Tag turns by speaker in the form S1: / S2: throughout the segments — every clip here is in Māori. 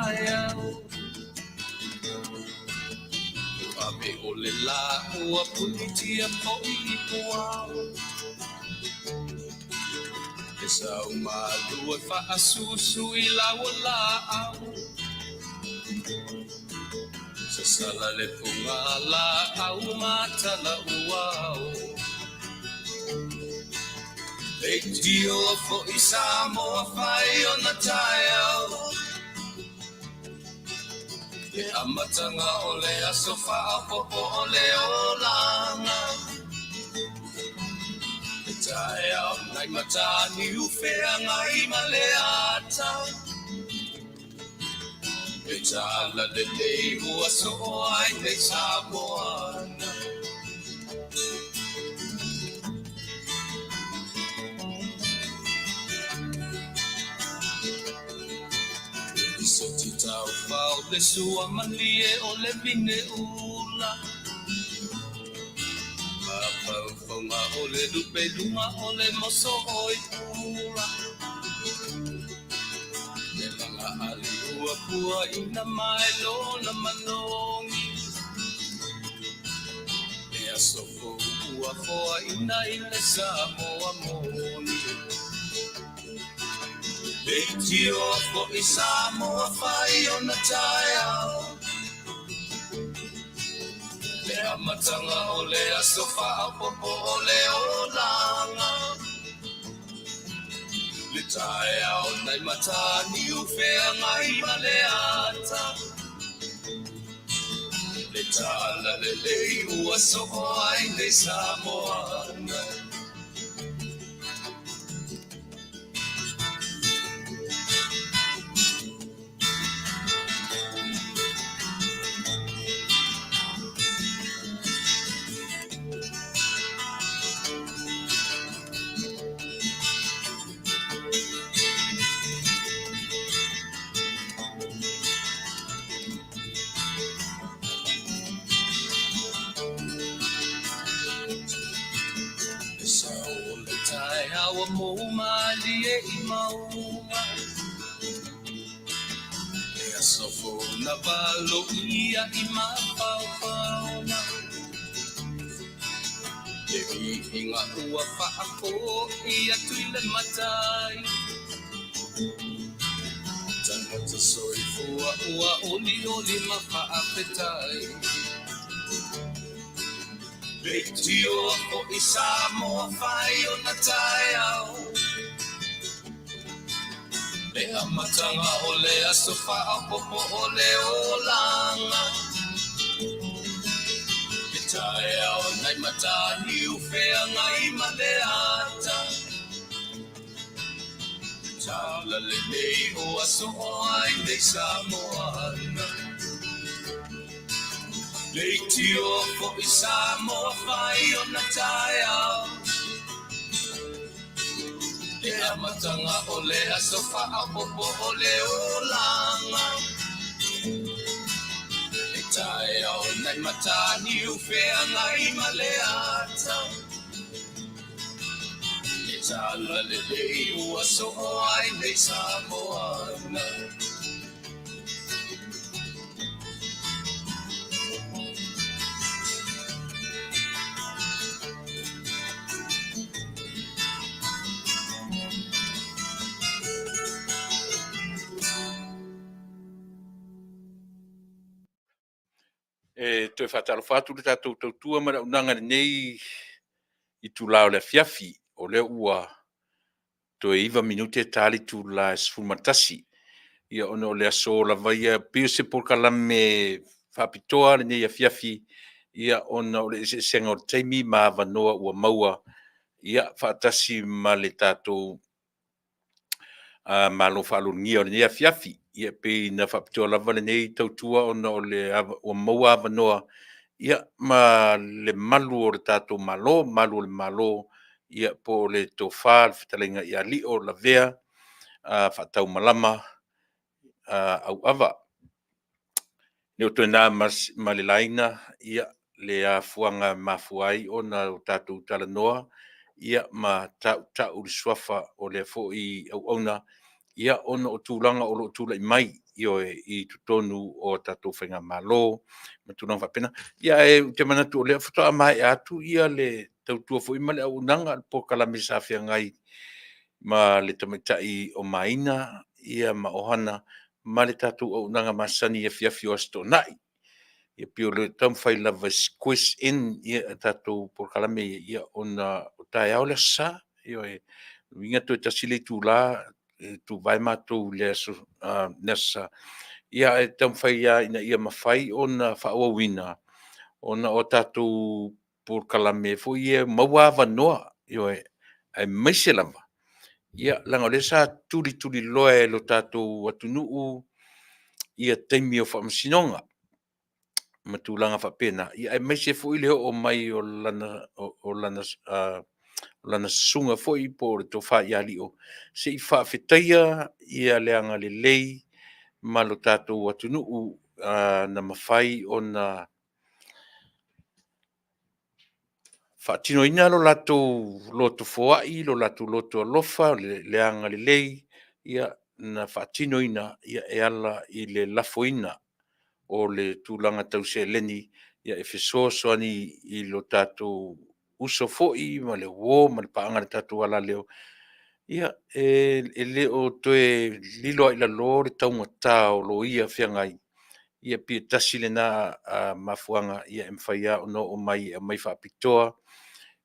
S1: taya Abe ole la ua punitia po I puao Esa umalu e fa asusu I lawa lao Sasala le pungala au mata la uao Dio fo isamo fai ona taya E amatanga ole asofa apopo ole olanga E taya nai matani ufea ngai maleata E tala le leihu aso ai nei samoana Tau pau le sua malie o le vine ula Ma pau fonga o le lupe luma o le moso oi pula Le langa ali ua pua ina mai lona manongi E asofo ua foa ina ile Samoa moni Beitio fo Samoa fai ona taya Le amatanga o le asofa apopo o le olanga Le taya o nai matani ufea ngai maleata Le tala le lei ua soho ai nei Samoana Awa mo malie I maunga E asofo na valo ia I mapaupauna E inga ua whaako ia tuile matai Tangata soi fua ua oli oli mapaapetai Beitio fo Samoa fai ona taya Le amatanga o le asofa apopo o le olanga E taya o nai matani ufea ngai maleata Tala le nei o aso ai nei Samoana Beitio fo Samoa fai ona taya E amatanga o le asofa apopo o le olanga E taya o nai matani ufea ngai maleata E tala le lei ua soho ai nei Samoana
S2: E toe whataro whatu le tātou tautua mara unanga nei I tu lao le fiafi o le ua toe iwa minute tali tu la sfumatasi ia ono le aso la vaia pio se por kalame whapitoa le nei a fiafi ia ono le senga o teimi ma vanoa ua maua ia whaatasi ma le tātou ma lo whalungia o le nei a fiafi ia pe na whapitoa lava le nei tautua ono le ua maua vanoa ia ma le malu o le tātou malo, malu o le malo, ia po le tofa, le whitalenga ia li o la vea, whatau malama, au awa. Neo toi nā ma le laina, ia le fuanga mafuai o na tātou talanoa, ia ma tau le swafa o le fo I au auna, ia ono o tūlanga o lo tūla I mai, i tutonu o tatou whainga malo, ma tunang whapena. Ia te manatu o lea whatoa mai atu ia le tautua fo ima le au nanga po kalame sa ngai ma le tamaitai o maina ia ma ohana ma le tatou au nanga masani e fiafi o asto nai. Ia pio le tam whai lava squish in ia tatou po kalame ia ona o tae au le sa. Ia winga to tasile tu la tu vai mātou le aso nesa. Ia e tam whai ia ina ia mawhai ona whaawawina. Ona o tātou por kalame fo ia maua noa. Ia e maise lava. Ia langa le sa turi loe lo tātou watunuu ia teimi o whamasinonga. Matulanga whapena. Ia e maise fo ile o mai o lana sunga foi po to fa ia lio se I fa fetaia ia leanga le lei ma lo tatou atunuu na mawhai ona whaatino ina lo latou loto foai, lo latou loto alofa, leanga le lei, ia na whaatino ina ia e ala I le lafoina o le tūlanga tau se leni, ia e fesoso ani I lo tatou uso foi, ma le wō, ma le paanga le tatou ala leo. Ia, e leo toe lilo ai la lo le taunga tau lo ia whiangai. Ia pia tasi le na mafuanga ia e mwhaia ono o mai e mai whaapitoa.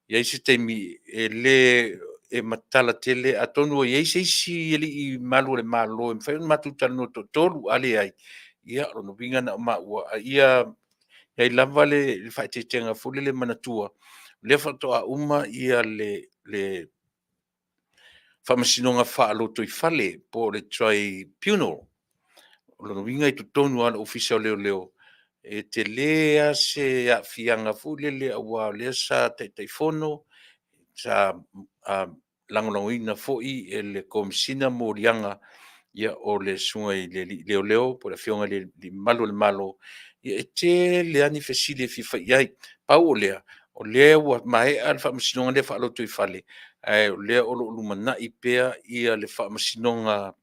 S2: Ia isi teimi e le e matala tele a tonu ia isi ili I malu le malo e mwhaia matutala no tolu ale ai. Ia ono vinga na maua ia ia lava le whaetetenga fule le manatua. Le whatoa uma ia le whamasinonga whaaloto I whale po le tribunal. Lono winga I tutonu ana ofisa leo. E te lea se a fianga fule le awa lea sa teifono sa langolangoina foi e le komisina morianga ia o le sunga I le leo po le fionga le malo. Ia e te le ani fesile fifa iai pau o lea ua mae al whamasinonga le whaaloto I whale. O lea o lo lumana I pea ia le whamasinonga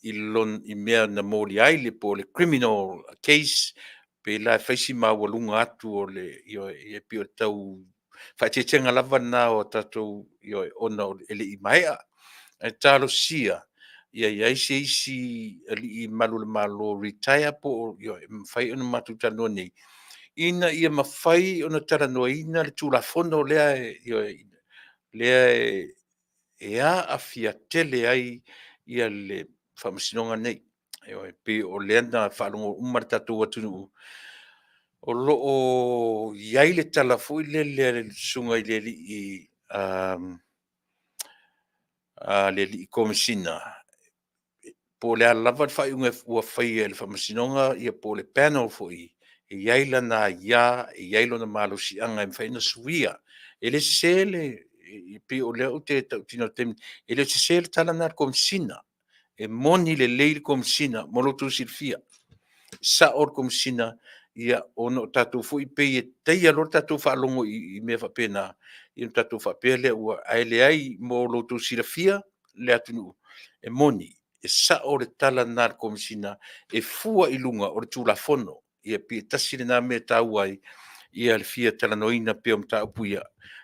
S2: I mea na mori ai le po le criminal case pe la whaisi mawalunga atu o le ia pio tau whaetetenga lava na o tatou ona o ele I maea e talo sia ia isi I malu le malo retire po mwhai ona matutano nei ina ia mawhai ona taranoa ina le tūlafono lea a fia tele ai ia le whamasinonga nei. Pe o lea na whalongo umar tatou atunu. O loo iai le talafoi le sunga I le li komisina. Po le alava whaiunga ua whai e le whamasinonga ia po le panel foi. E iai lana ia, e iai lona malo si anga e mwhaina suia. E le sele, pe o lea o te tino temi, e le sele tala na komisina. E moni le leil komisina, molotu silfia. Sa or komisina, ia ono tatou foi pe e teia lor tatou whaalongo I mea whapena. Ia tatou whapele ua aele ai molotu silfia, le atunu. E moni, e sa o le tala na komisina, e fua I lunga o le tūlafono, ia pe tasile na mea tau ai, ia le fia tala noina pe o mta upuia.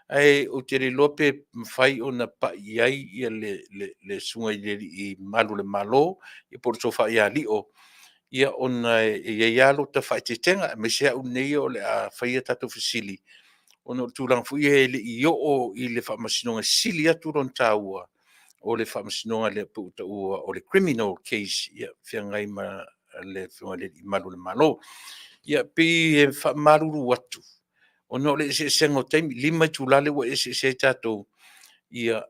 S2: Ai o te re lope mwhai o na pa iai ia le sunga I malu le malo, ia por sofa ia lio, ia ona e ialo ta whaetetenga, me sea unei o le a whaia tatou fasili. Ono tūlang fui e le I o I le whamasinonga sili atu ron tāua, o le whamasinonga le puta ua o le criminal case, ia whiangai ma le whiangai le I malu le malo. Ia pi e whamaruru atu. Ono le se sengo taimi, lima tūlale wa se tātou, ia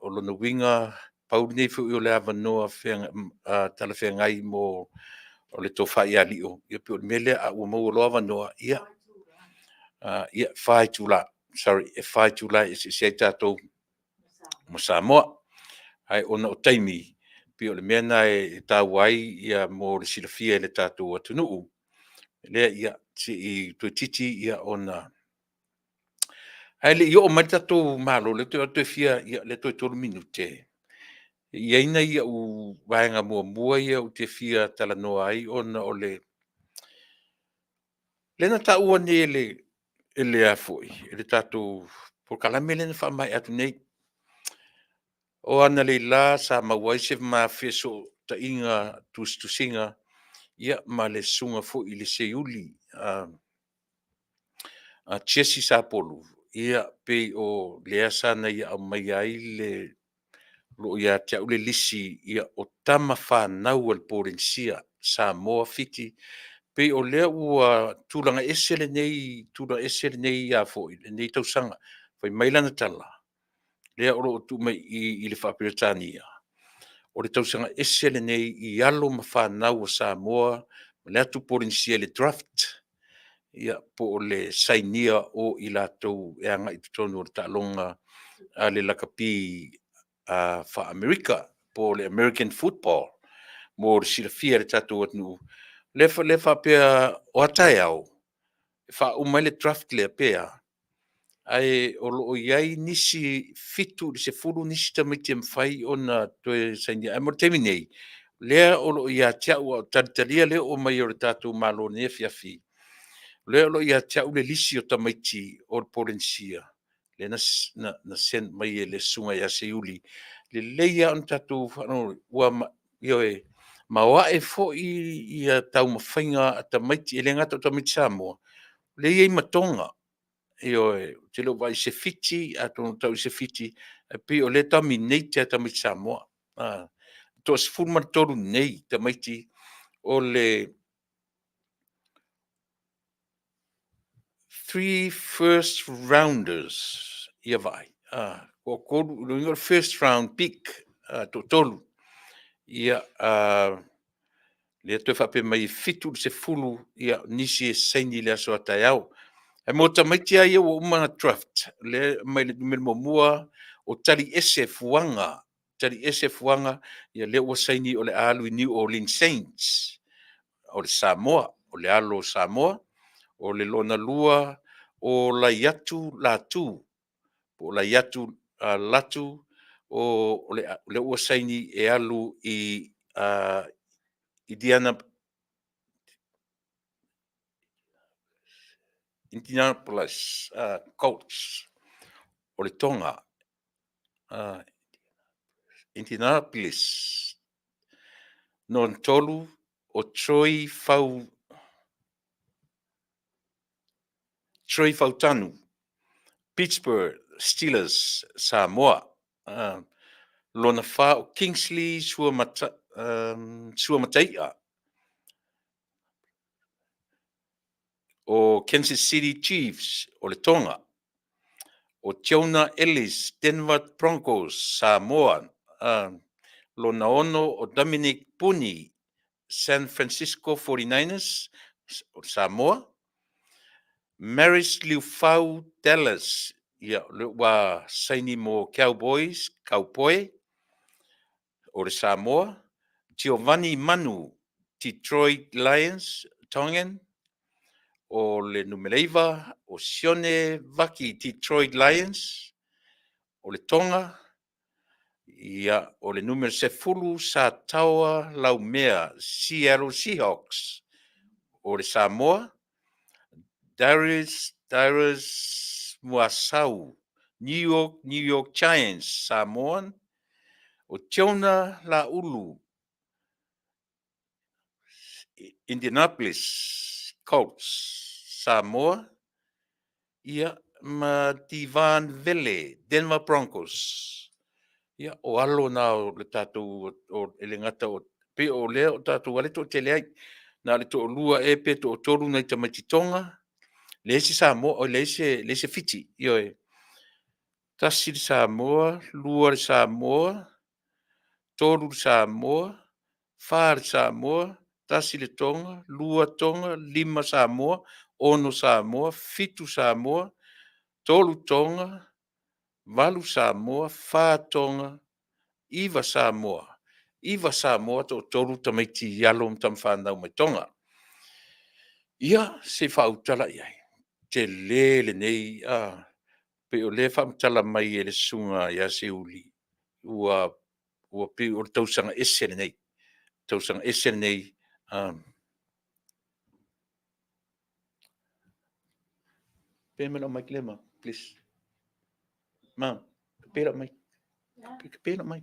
S2: o lono winga, pauri nei fu o le avanoa tala whiangai mo o le tofa ia lio. Ia pi o le mele a ua mau lo avanoa, ia whai tūla, sorry, e whai tūla se tātou mo Samoa. Ai ona o taimi, pi o le mena e tāwai ia mo le silafia le tātou atunuu. Lea ia I tui titi ia ona. Ai le o mai tatou malo le toi fia ia le toi tolu minute. Ia ina ia u vaenga mua ia u te fia talanoa ai ona o lena taʻua nei ele a foʻi, e le tatou polokalame lena faamai atu nei. O ana leila sa maua ai se mafesoʻotaʻiga tusitusiga ia ma le suga foʻi i le seiuli Chiesi Sapolu ia pei o lea sana ia aumaia ai le loo iā te aʻu le lisi ia o tama fanau o le polensia Samoa fiti pei o lea ua tulaga ese lenei iā foʻi lenei tausaga fai mai lana tala lea o loo tuumai i le faapeletania o le tausaga ese lenei i alo ma fanau o Samoa ma le atu polensia i le draft ia po o le sainia o i latou e agaʻi totonu o le taʻaloga a le lakapi fa America po le American football mo le silafia le tatou atunuu le faapea o ataeao e faauma ai le draft lea pea ae o loo i ai nisi fitu le sefulu nisi tamaiti e mafai ona toe sainia ai mo le taimi nei lea o loo iā te aʻu o talitalia lea o mai o le tatou malo nei afiafi lea o loo iā te aʻu le lisi o tamaiti o le polensia le na sen mai e le suga iā seiuli lelei a ona tatou faanau ua ioe maoaʻe foʻi ia taumafaiga a tamaiti e le gata o tamaiti Samoa leiai matoga ioe te loo vai se fiti atonu tau i se fiti e pei o le taminei te tamaiti Samoa toʻasefulu ma le tolu nei tamaiti o le 3 first rounders ia vaai o kolu luiga o le first round pick toʻatolu ia le toe faapea mai fitu le sefulu ia nisi e saini le aso ataeao e mo tamaiti ai ua uma draft le mai le muamua o tali ese fuaga ia lea ua saini o le alu i New Orleans Saints o le Samoa o le alo Samoa o le lona lua o lai atu latu po lai atu latu o le ua saini e alu i Indianapolis Colts o le Tonga Indianapolis non tolu o Troy Fautanu Pittsburgh Steelers Samoa lona fā o Kingsley Suamataia o Kansas City Chiefs o le Tonga o Jonah Ellis Denver Broncos Samoa lona ono o Dominic Puni San Francisco 49ers o Samoa Maris Liufau Dallas ia le ua saini mo Cowboys Cowboy o le Samoa Giovanni Manu Detroit Lions Tongan o le numeleiva o Sione Vaki Detroit Lions o le Tonga ia o le numero sefulu sa taua Laumea Seattle Seahawks o le Samoa Darius Muasau New York Giants Samoan o Jonah Laulu Indianapolis Colts Samoa ia ma Divan Vele Denver Broncos ia o alo na o le tatou o le ngata o pe o le o tatou ale to tele ai na le to lua e pe to tolu nei tamaiti Tonga le si Samoa o le se fiti io e tasi le Samoa lua le Samoa tolu le Samoa fa le Samoa tasi le Tonga lua Tonga lima Samoa ono Samoa fitu Samoa tolu Tonga valu Samoa fa Tonga iva Samoa to tolu tamaiti yalo tamfanau mai Tonga ia se fautala ia te lele nei pe o le fautala mai e le sunga ia se uli ua ua pe o le tausaga ese lenei tausaga ese lenei pe me lo mai lema please ma pe lo mai pe lo mai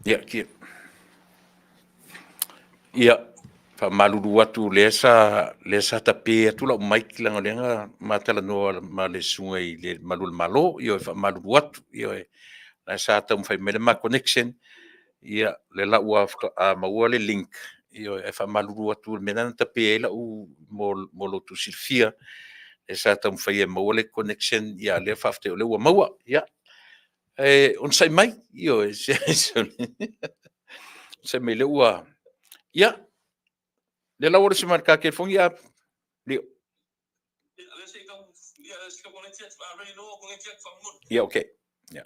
S2: ia kia ia faamalulu atu lea sa tapē atu lau mai ki lagalega matalanoa ma le suga i le malu le malo ia e faamalulu atu ia e sa taumafai mai le ma connection ia le lau a maua le link ia e faamalulu atu le mea na tapē ai lau mo lotu silifia e sa taumafai e maua le connection ia lea faafetau lea ua maua ia ona sai mai ia sai mai le ua ia le lau o le semana kakelefogi ia leo ia okay ia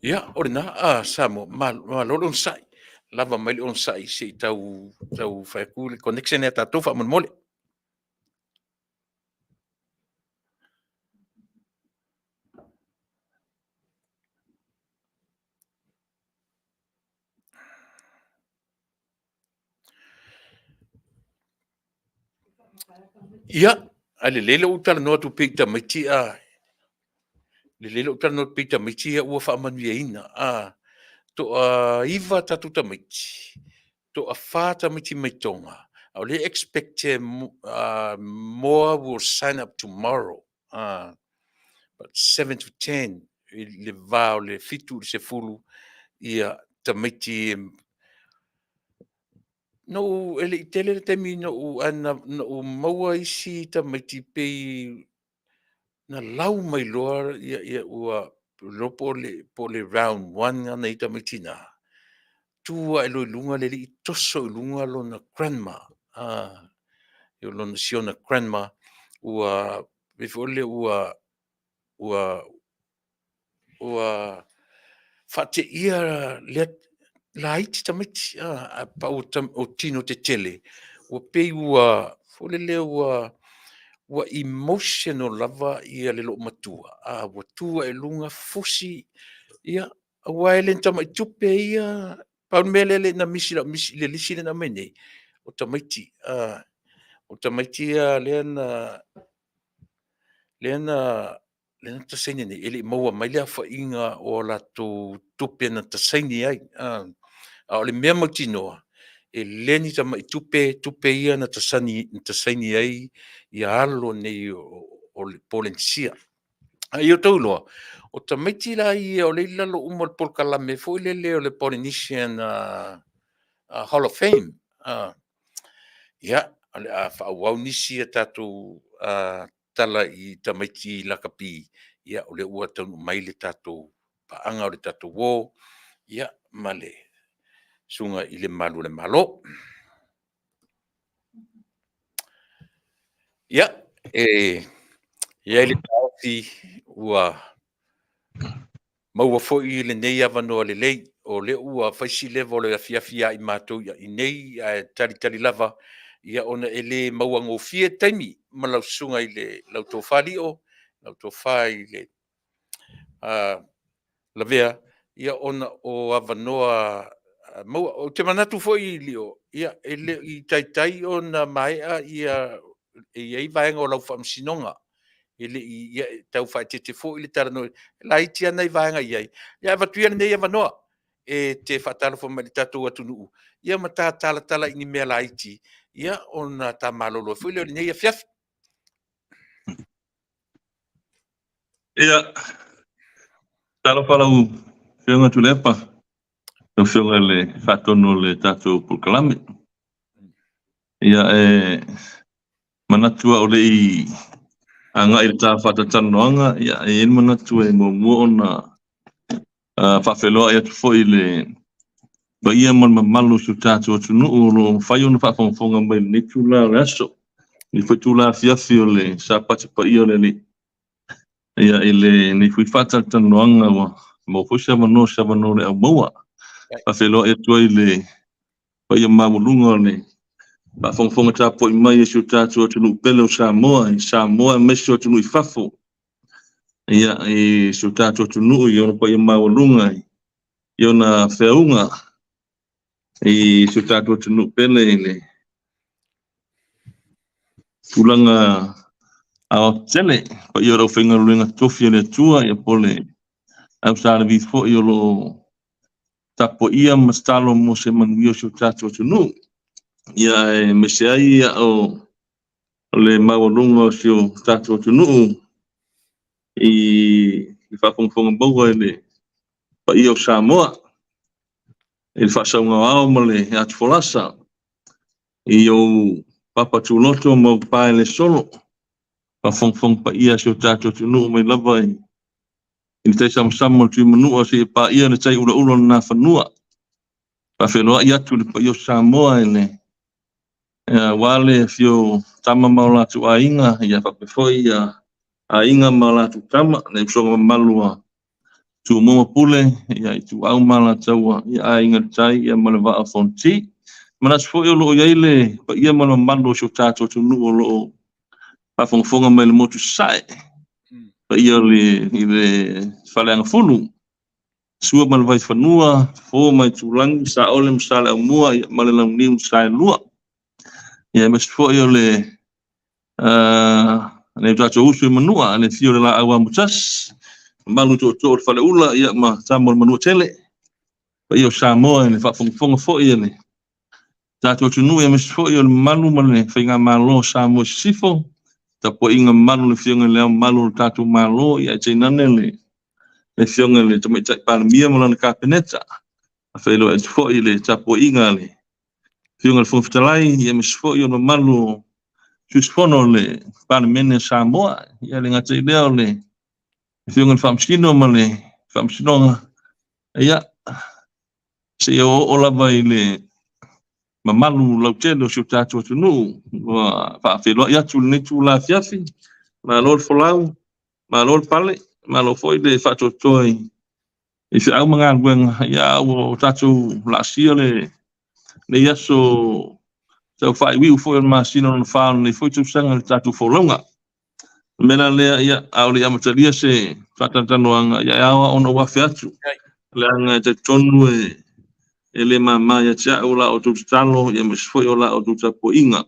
S2: Ia, o le na, Samu, malolo on sai. Lava mai le on sai se tau whaiku le connection e tātou wha mole. Ia, a le lele utala noa tu pita maiti a. Le lele utala noa tu pita maiti a ua wha manuia ina. To a iwa tatu ta maiti. To a whata maiti maitonga. Au le expect more will sign up tomorrow. But 7 to 10, le vau, le fitu, le se fulu, ia ta maiti no ele i tele le temi no ana no maua isi ta maiti pei na lau mai loa ia ua lo po le round 1 ana i ta maiti na tua e lo lunga le i toso lunga lo na grandma e lo na siona grandma ua before ua fate ia le la iti tamiti pa o tino te tele ua pei ua folele ua emotional lava ia le lo matua ua tua e lunga fosi ia ua ele tama tupe ia pa mele le na misi le lisi le na mene o tamaiti le na tasaini nei ele maua mai le awhainga o la tupe na tasaini ai o le mea mautinoa e leni tama i tupe ia na tasaini ai ia alo nei o le polensia ai o tauloa o tamaiti la ia o le lalo uma le polkalame fo i lele o le Polynesian Hall of Fame ia a whaauau nisi a tātou tala i tamaiti lakapi ia o le ua taunu mai le tātou paanga o le tātou wō ia male sunga i le malu le malo ia ia le tauti ua maua fo'i le nei avanoa le lei o le ua faisi levo le afiafia i mātou ia i nei tali lava ia ona e le maua ngofie taimi ma lausunga i le lautofalio lautofa i le lavea ia ona o avanoa maua o te manatu fo'i lio ia ele i taitai ona maea ia iai vaenga o lau whamsinonga ele ia tau whaetete fo'i le tarano la iti ana i vaenga iai ia vatuia nei avanoa e te whatalo fo mai tatou atunuu ia mata tala ini mea la iti ia ona ta malolo fo'i le nei afiafi
S3: ia talo falau whiunga tu lepa no whiunga le whatono le tatou pulkalame ia manatua o le i anga i ta whatatanoanga ia e manatua e mo ona whawheloa ia tu foi le ba ia mon malu su tatou tunu o lo whai ona whawhonga mai ni tula le aso ni foi tula fiafi o le sa pati pa ia le ni ia ele ni fui fata tanoanga wa mo fusa mano sa mano le maua pa felo e toi le pa ia mamulunga le pa fonga ta po mai su tatu tunu pelo Samoa meso tunu I fafo ia e su tatu tunu yo pa ia mamulunga yo na feunga e su tatu tunu pele le tulanga a tele pa ia ro finga luenga tofi le tua ia pole au sala vi fo io lo tapo ia mastalo mo se manuio su tato tunu ia me se ai o le mawalunga su tato tunu I fa fonga boga le pa ia Samoa il fa saunga ao mo le at folasa io papa tuloto mo pa le solo pa fonga pa ia su tato tunu me lava in te sam tu menua si pa ia le tai ula na fanua pa felo ia tu pa io Samoa ele wale fio tama maula tu ainga ia pa foi ia ainga mala tu tama ne so malua tu mo pule ia tu au mala tawa ia inga tai ia malava fonti mana sfo yo lo ile pa ia mal mando so tato tu no lo pa fonga mai le motu sai pa ia le falang fulu sua mal vai fanua fo mai tu lang sa olem sala mua ia mal lang ni sai lua ia mas fo yo le ne tato usu manua ne fio la awa mutas malu to fale ula ia ma samol manua tele pa ia Samoa ne fa fonga fo ia ne tato tunu ia mas fo ia malu male fainga malo Samoa sifo tapo inga malu le fionga le malu tato malo ia chinane le fionga le tome tai palmia malana kapeneta afelo e fo ile tapo inga le fionga fo fitalai ia mas fo ia malu susfono le palmene Samoa ia le ngate leo le fionga famskino male famskino ia se o lava ile mamalu lautelo su tato tunu wa fa felo ia tu ne tu la fiafi ma lol folau ma lol pale ma lo foi de fa toi e se au manga gwen ia o tato la sia le ia so fa wi foi ma sino no fa ne foi tu sanga tato folonga mena le ia au le amatalia se fa tantano anga ia ona wa fiatu le anga te tonu ele mama ya cha ola o tu talo ya mesfo ola o tu tapo inga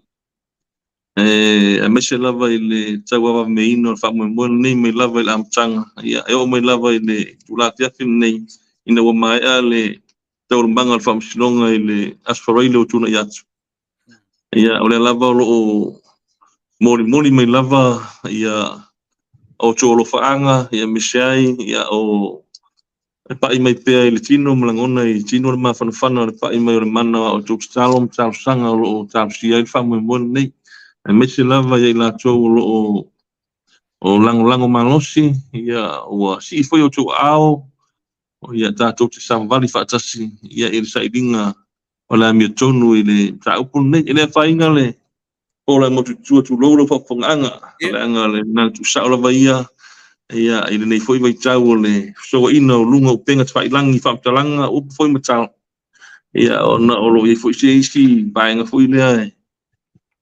S3: a meshe lava ile tawa meino fa mo nei me lava ile amtanga ya o me lava ile tu la fiafin nei ina wa mai ale tawr bangal fam silonga ile asfaroile o tuna yatu ya ole lava o mori me lava ya o cholo faanga ya mishai ya o pa mai pe le tino mlangona I tino ma fana pa mai le mana o tu salom sal sanga o tal sia fa mo nei me se lava ya la cho o lango malosi ya o si foi o tu ao ya ta tu sam vali fa tasi ya il saidinga o la mi tonu ile ta upun nei ile fa inga le o la mo tu lo fa fonganga la anga le na tu sa la ia ia ile nei foi vai tau le so ina o lunga o penga tfai langi fa talanga o foi matal ia ona o lo I foi si bainga foi le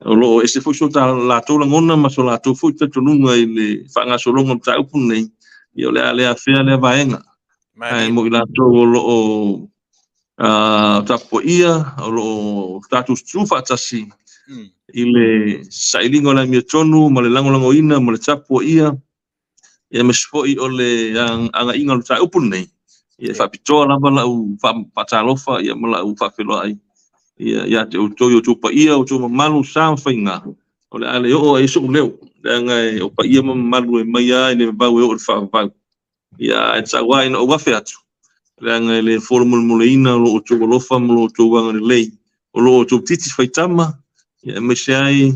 S3: o lo ese foi so ta la to ngona ma so la to foi ta lunga ile fa nga so longa tau pun nei ia le a fe le bainga ai mo la to lo tapo ia o lo status trufa tasi ile sailingo la mi tonu ma le lango ina ma le tapo ia ia mesfoi ole yang anga inga lu tai upun nei ia fa pito la bala u fa patalofa ia mala u fa felo ai ia te uto yo tupa ia o tuma malu sam fainga ole ale o e so leu danga o pa ia malu e mai ai ne ba o fa fa ia e tsawa ina o wa featu danga le formul mulina lo to lofa lo to wanga le o lo to titi faitama ia mesai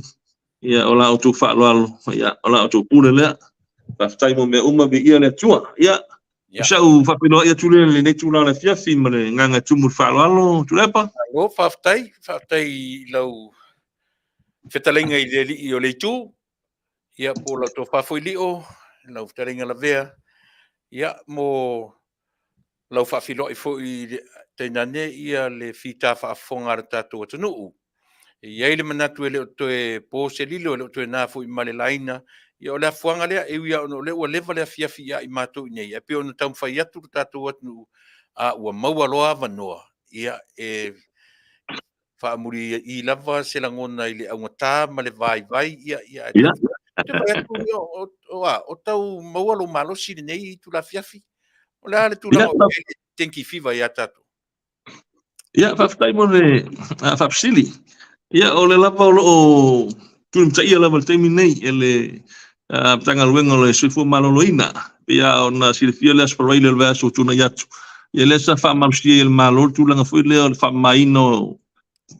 S3: ia ola o to fa lo ia ola o to pule le Pastai mo me uma be ia le tua ia sa u fa pino ia tule le ne tula le fiafi male nganga tumu fa lo tulepa
S2: o faftai lau fetalenga I le o le tu ia po la to fa foi lio lau fetalenga la vea ia mo lau fa filo I foi tenane ia le fita fa fonga tato tunu ia ile manatu le to e po se lilo le to na foi male laina ia o le afuanga lea e ia ono le ua leva le afiafi ia I mātou nei e pe ona taumawhai atu tātou atu a ua maua loa wanoa ia e whaamuri I lava se langona I le aungatā ma le vai ia te mai atu o tau maua lo malosi nei tu la afiafi o le ale tu la tenki fiva ia tātou
S3: ia whaftai mo le whapsili ia o le lava o tunim ta ia lava le teimi nei ele tanga luenga le sifu maloloina ia ona silfia le asparaile le vaso tuna yatu ia le sa fa mamsi el malol tu langa foi le fa maino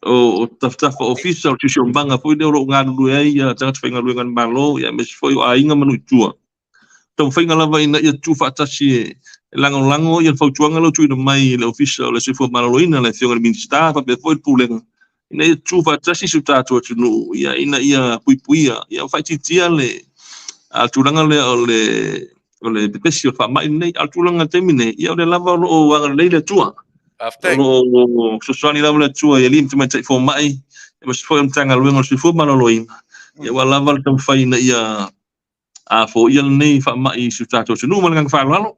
S3: o taftafa ofisa o tisi ombanga foi le o ngadu ia tanga tfenga luenga malo ia mes foi a inga manu tua tau fenga lava ina ia tu fa tasi lango ia fa tuanga lo tu mai le ofisa le sifu maloloina le fionga minista fa be foi pulenga ina ia tu fa tasi su tatu tunu ia ina ia puipuia ia fa titia le a turanga le o le pepesi o whamai nei, al tūlanga te mine, ia o le lava o wanga leile tua.
S2: Aftai.
S3: O soswani lava le tua, ia lim tumai tai fo mai, e mas fo tanga luenga si fo maloloina. Ia wa lava le tam whaina ia a fo ia nei whamai su tātou sunu malangang whalalo.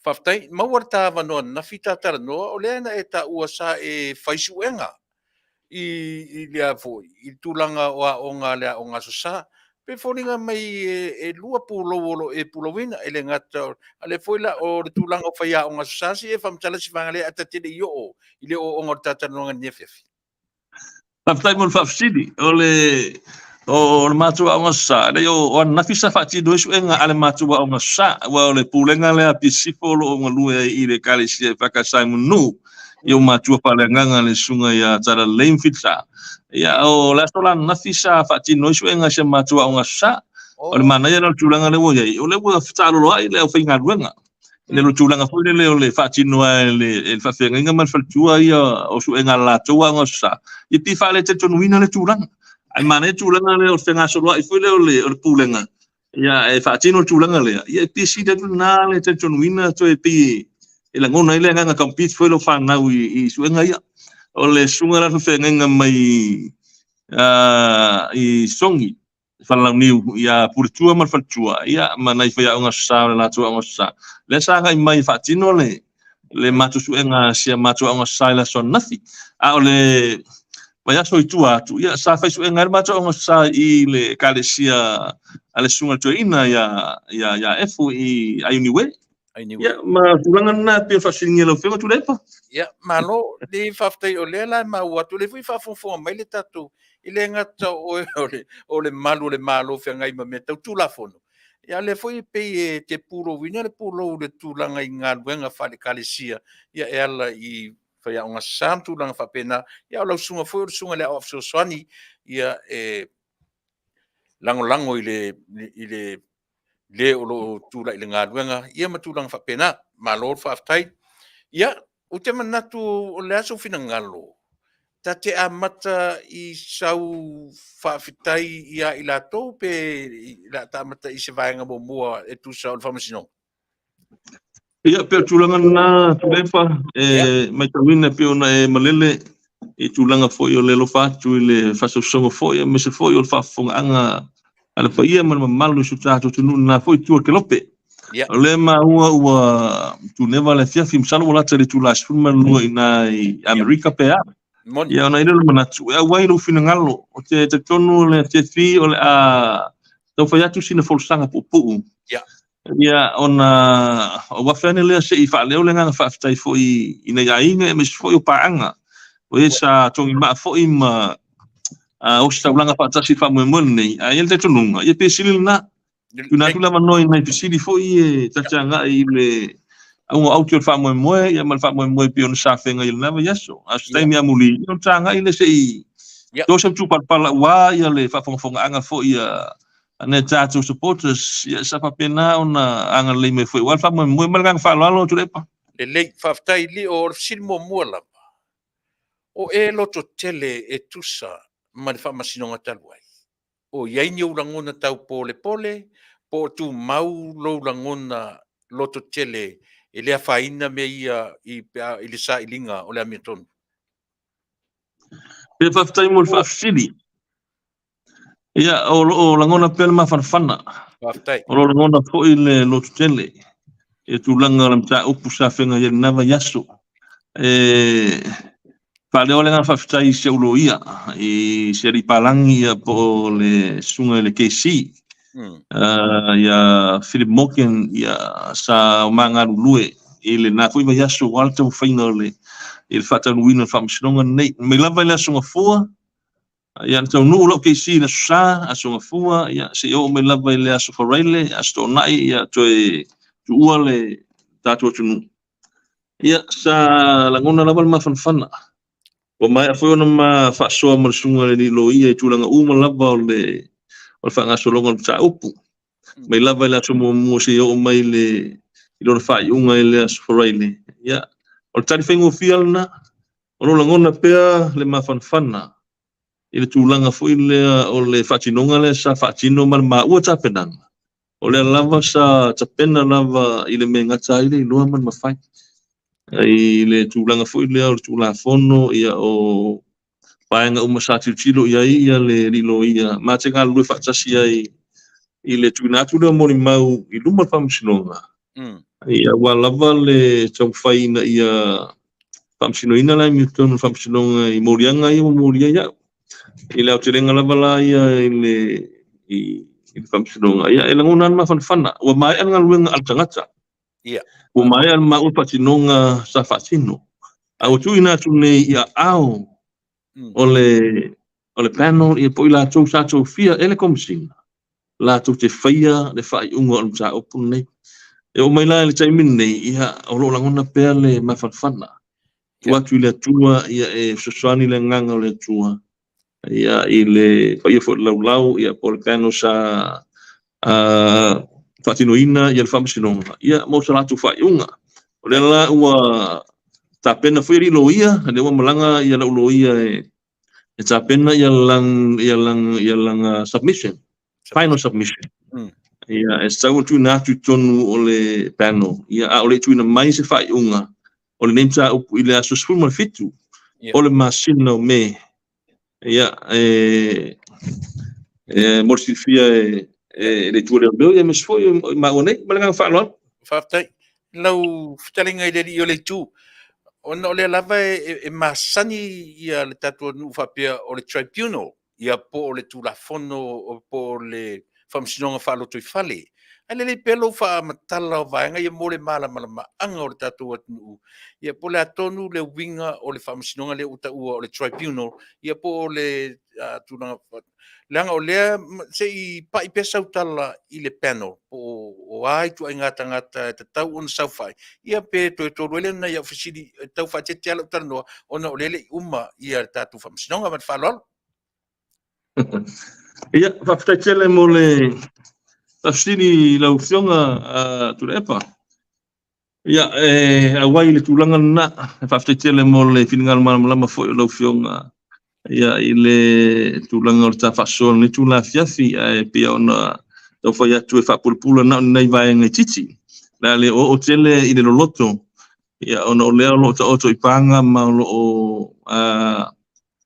S2: Faftai, mawarta vanoa na fita tara noa, o lea na e ta ua sa e whaisuenga i lea fo, i tūlanga o ngā lea o ngā sosa. Pe fōringa mai e lua pūlo e pūlowina e le ngata, ale fōila o le tūlanga o whaia o ngā sosa si e whamtala si whanga lea atatele i o, i le o ngor tātanonga nefefi.
S3: Faftai mon fafsidi, o le matua o ngasa, le o nafisa fati do su enga ale matua o ngasa, wa le pulenga le apisifo lo o ngalue i le kalisi e whakasai munu, i o matua palenganga le sunga ia tara leimfitsa. Ia o la sola nafisa fati no su enga se matua o ngasa, o le mana ia le tulanga le wo ia, o le wo fitalo lo ai le o whainga ruenga. Le lo tulanga foi le o le fati no le fafenga inga man faltua ia o su enga la tua ngasa. I ti fa le te tonuina le tulanga. Ai mana tulanga le o fenga so ai foi le o pulenga ia e fatino tulanga le ia pisi de na le te tonuina to e pi e la ngona ile nga compete foi lo fa na i suenga ia o le sunga la fenga mai i songi fa la niu ia purtua mal fatua ia mana i fa nga sa la tua nga sa le sa nga mai fatino le matu suenga sia matu nga sa la son nafi a o le Vai aso i tua atu, ia sa faisu e ngar mato onga sa i le kalesia ale sunga toina ia efu i Ainiwe. Ia ma tulanga na pia fasilingi lo fenga tu lepa.
S2: Ia malo di faftai o lela ma watu le fui fafonfo mai le tatu i le ngata o le malo fenga i mameta tu la fono. Ia le foi pe te puro wina le puro le tulanga i ngalwenga fa le kalesia ia ela i fai a unga santu langa whapena, ia o lau sunga foi o sunga le au swani, ia lango i le o lo tūla i le ngā ruenga, ia ma tūlanga whapena, ma lor whaftai, ia o te manatu o le aso whina ngalo, ta te amata i sau whawhitai ia i la tau pe la ta amata i se vaenga mo mua e tu sa o le whamasino.
S3: Ia pe tulanga na tulepa mai tawina pe ona e malele e tulanga foi o le lofa tu le faso songo foi me se foi o fa fonga anga ala fa ia man malu su tato tunu na foi tu ke lope le ma ua tu neva le fia fim salo la tele tu la sfuma no ina America pe ia ona ile mana tu e wai no fina ngalo o te tonu le te fi o le a tau fa tu sina folsanga pu ia ona o wafene le se I fa leo le nga fa ftai foi ina ia inga me foi o paanga o esa tongi ma foi ma o sta blanga fa tasi fa mo nei a ele te tununga ia pe silina tuna tula manoi mai pisili foi e tachanga I le au auto fa mo ia mal fa mo pe on sa fenga il nava yaso a sta mi amuli no tanga ile se to se tu pala wa ia le fa fonga anga foi ane tātou supporters ia sa papena ona anga le me foi wal fa mo malgang fa lalo tu lepa
S2: le faftai li o silmo mola o e loto tele e tusa ma le whamasinonga taluai o iai ni urangona tau pole po tu mau lo urangona loto tele e lea whaina me ia i le sa ilinga o le amitonu
S3: pe faftai mo fafsidi ia o langona pele ma farfana o langona foi le loto tele e tulanga lam ta upu sa fenga ia nava yaso fa le olenga faftai se ulo ia I se ripalangi ia po le sunga le KC ia Philip Morgan ia sa manga lue ile na foi va yaso walto final le il fatan winner fam snonga nei me lava la sunga fua ia tau nu lo KC na sa asunga fua ia se o me lava le aso forele asto nai ia toe tua le tato tunu ia sa langona lava ma fanfana o mai foi ona ma fa so ma sunga le lo ia tulanga uma lava le o fa nga so longa ta upu me lava la so mo se o mai le lo fa unga le aso forele ia o tari fengo fialna o langona pea le ma fanfana ile tulanga foi le o le fatinonga le sa fatino mal ma ua tapenanga O le lava sa tapena lava i le mengata i le lua man mawhai. I le tūlanga fo i lea o le tūla fono ia o paenga umasati tilo ia le rilo ia. Ma te ngā lue whaatasi ai i le tūnatu lea mori mau i luma whamsinonga. Ia wa lava le tauwhaina ia whamsinoina lai mi tonu whamsinonga i morianga ia moria ia. I le au te renga lava la ia i le whamsinonga ia. E langona ma whanwhana. Wa mai anga luenga al tangata. Wa mai al ma whamsinonga sa whaasino. Au tuina tune ia au o le panel ia po i la tau sa tau fia ele komisina. La tau te whaia le whai unga o sa opun nei. E o mai la le taimin nei ia o lo langona pea le mawhanwhana. Tua tu le tua ia e soswani le nganga o le tua. Ia i le whaia fo lau ia po le panel sa whatinoina ia le whamsinonga. Ia mo sa latu whai unga. O le la ua tapena foi lo ia, ane ua malanga ia la ulo ia e tapena ia lang submission. Final submission. Ia, e stau tu na tu tonu o le panel. Ia, o le tu na mai se whai unga. O le nemta upu i le aso sfuma fitu. O le masina o me. Ia, morsifia le tu le leo, ia mesfoi ma o nei, malanga whaalon.
S2: Whaftai, lau whitaringa i le i o le tu. Ona o le lava e masani ia le tatua nu whapea o le tribunal. Ia po o le tulafono o po le whamsinonga whaaloto i whale. Ai le pelo wha matala o vaenga ia mo le malama anga o le tatua nu. Ia po le atonu le winga o le whamsinonga le uta ua o le tribunal. Ia po o le tunanga leanga o lea se i pai pesa utala i le panel. O ai tu ai ngata te tau on sauwhai. Ia pe to roele na ia ofisiri tau whaatete ala utanoa ona o lele uma ia le tatu whamsinonga mat whalol.
S3: Ia, whaftaitele mo le tafsiri lau fionga tu le epa. Ia, awai le tūlanga na, whaftaitele mo le whiningal malama fo lau fionga. Ia, i le tūlanga o le tawhasoa ni tūla fiafi e pia ona tau whai atu e whapurpula na nei vai ngai titi. La le o tele i le loloto. Ia, ona o lea lo ta oto i panga ma o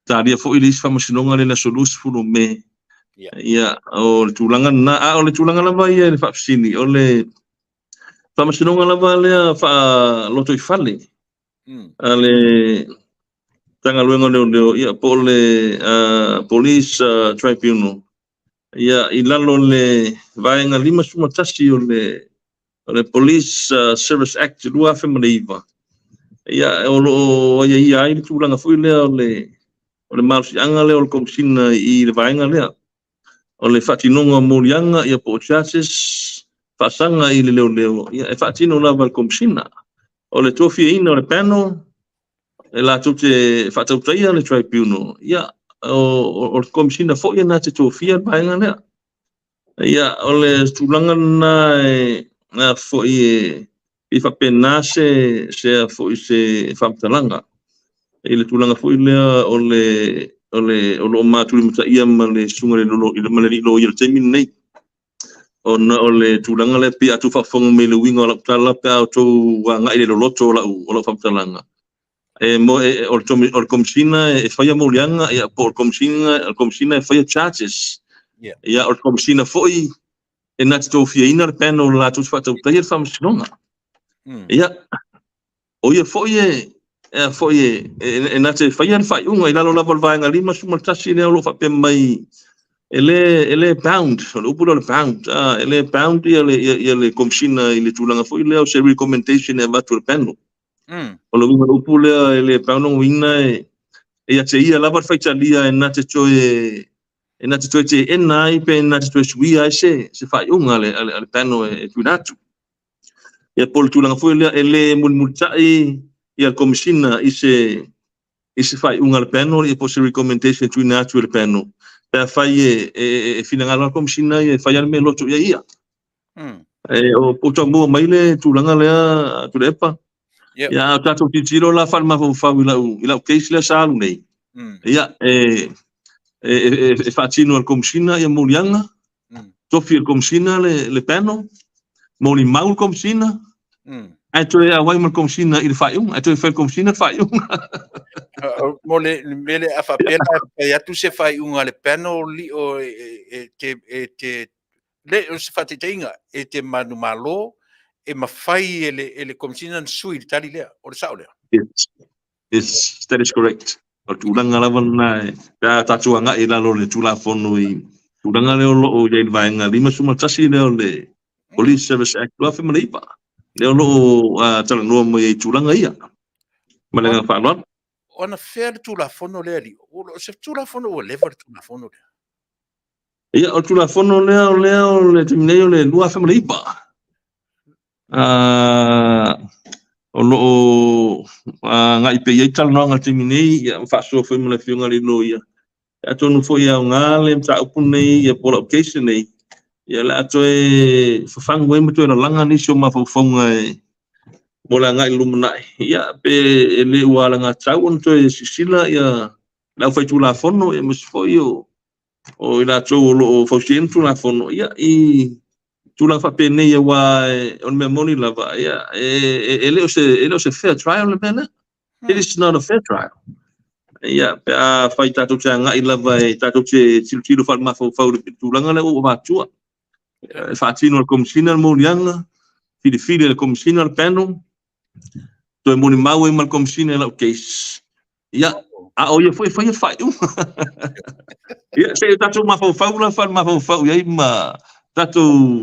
S3: taria fo i le whamasinonga le na solusi fulu me. Ia, o le tūlanga na, o le tūlanga lava ia le whapsini, o le whamasinonga lava lea wha loto i whale. Le tanga luenga leo, ia, po le police tribunal. Ia, i lalo le vaenga 5 sumatasi o le Police Service Act, lua whemariva. Ia, o ia ai le tūlanga fui lea o le mausi anga lea o le komisina i le vaenga lea. O le whatinonga morianga ia po churches whaasanga i le leo. Ia, e whatino lava le komisina. O le tofia ina o le panel, e la te whatautaia le tribunal. Ia, o le komisina fo ia na te tofia vaenga lea. Ia, o le tūlanga na fo i whapena se fo i se whamtalanga. I le tūlanga fo i lea o lo māturi mata ia ma le sunga le lolo i le malero i le teimin nei. O le tūlanga le pi atu whawhonga me le winga o la kutala pe au tau wanga i le loloto o la whamtalanga. O le komisina e whaia maulianga, ia po o le komisina e whaia charges. Ia o le komisina fo i e nati tau fia ina le panel la tu whatau taia le whamasinonga. Ia, o ia fo i e nate whaia le whai unga i lalo lava le vaenga 5 sumatasi lea lo whapea mai ele pound, o le upura le pound, ele pound ia le komisina i le tūlanga fo i lea o se recommendation e vatu le panel. O le winga upu lea ele pound o wina e te ia lava le whaitalia e nate toe te enai pe nate toe suia e se whai unga le panel e tuinatu. Ia po le tūlanga fo i lea ele mulmutai ia komisina i se whai unga le panel i po se recommendation tuinatu le panel. Pea whai e whinangala komisina i e whai ane me loto ia. O tau mua mai le tūlanga lea tu le epa. Ia o tātou titiro la whai mawhau i lau case lea sālu nei. Ia e whaatino al komisina ia murianga. tofi komsina le pano mo ni mau komsina ai toi a wai mal komsina il faiung ai toi fel komsina faiung
S2: mo le mele a fa pela ya tu se fai unga le pano li o te le o se fate tinga te manu malo e mafai ele komsina sui tali le o sa le
S3: yes that is correct o tulanga la na ta tuanga ila lo le tula fono i tulanga le o ye vainga lima suma tasi le Police Service Act lo fa malipa le lo tala no mo ye tulanga ia malanga fa lo
S2: ona fer tula fono le ali o se tula fono o lever tula fono le
S3: ia o tula fono le timineo le lua fa malipa o lo nga ipe ye tal no nga timinei ia fa so fa mo le fiunga le lo ia atonu fo ia nga le mta upune ia por occasion nei ia la toe fafang we mo toe langa ni so ma fofonga mo la nga ilumna ia pe le wala nga tau on toe sisila ia la fa tula fono e mo fo io o ila to lo fo sin tula fono ia i tula fa pene ia wa on memoni lava ia ele o se fair trial le bela it is not a fair trial ia pe a fai tatu tanga i lava e tatu che tilo fa ma fo tulanga le o matua fa tino komsina mo lianga fili le komsina le pano to mo ni mau e mal komsina le case ia a o ia foi ia se tatu ma fo la fa ma fo ia ma tatu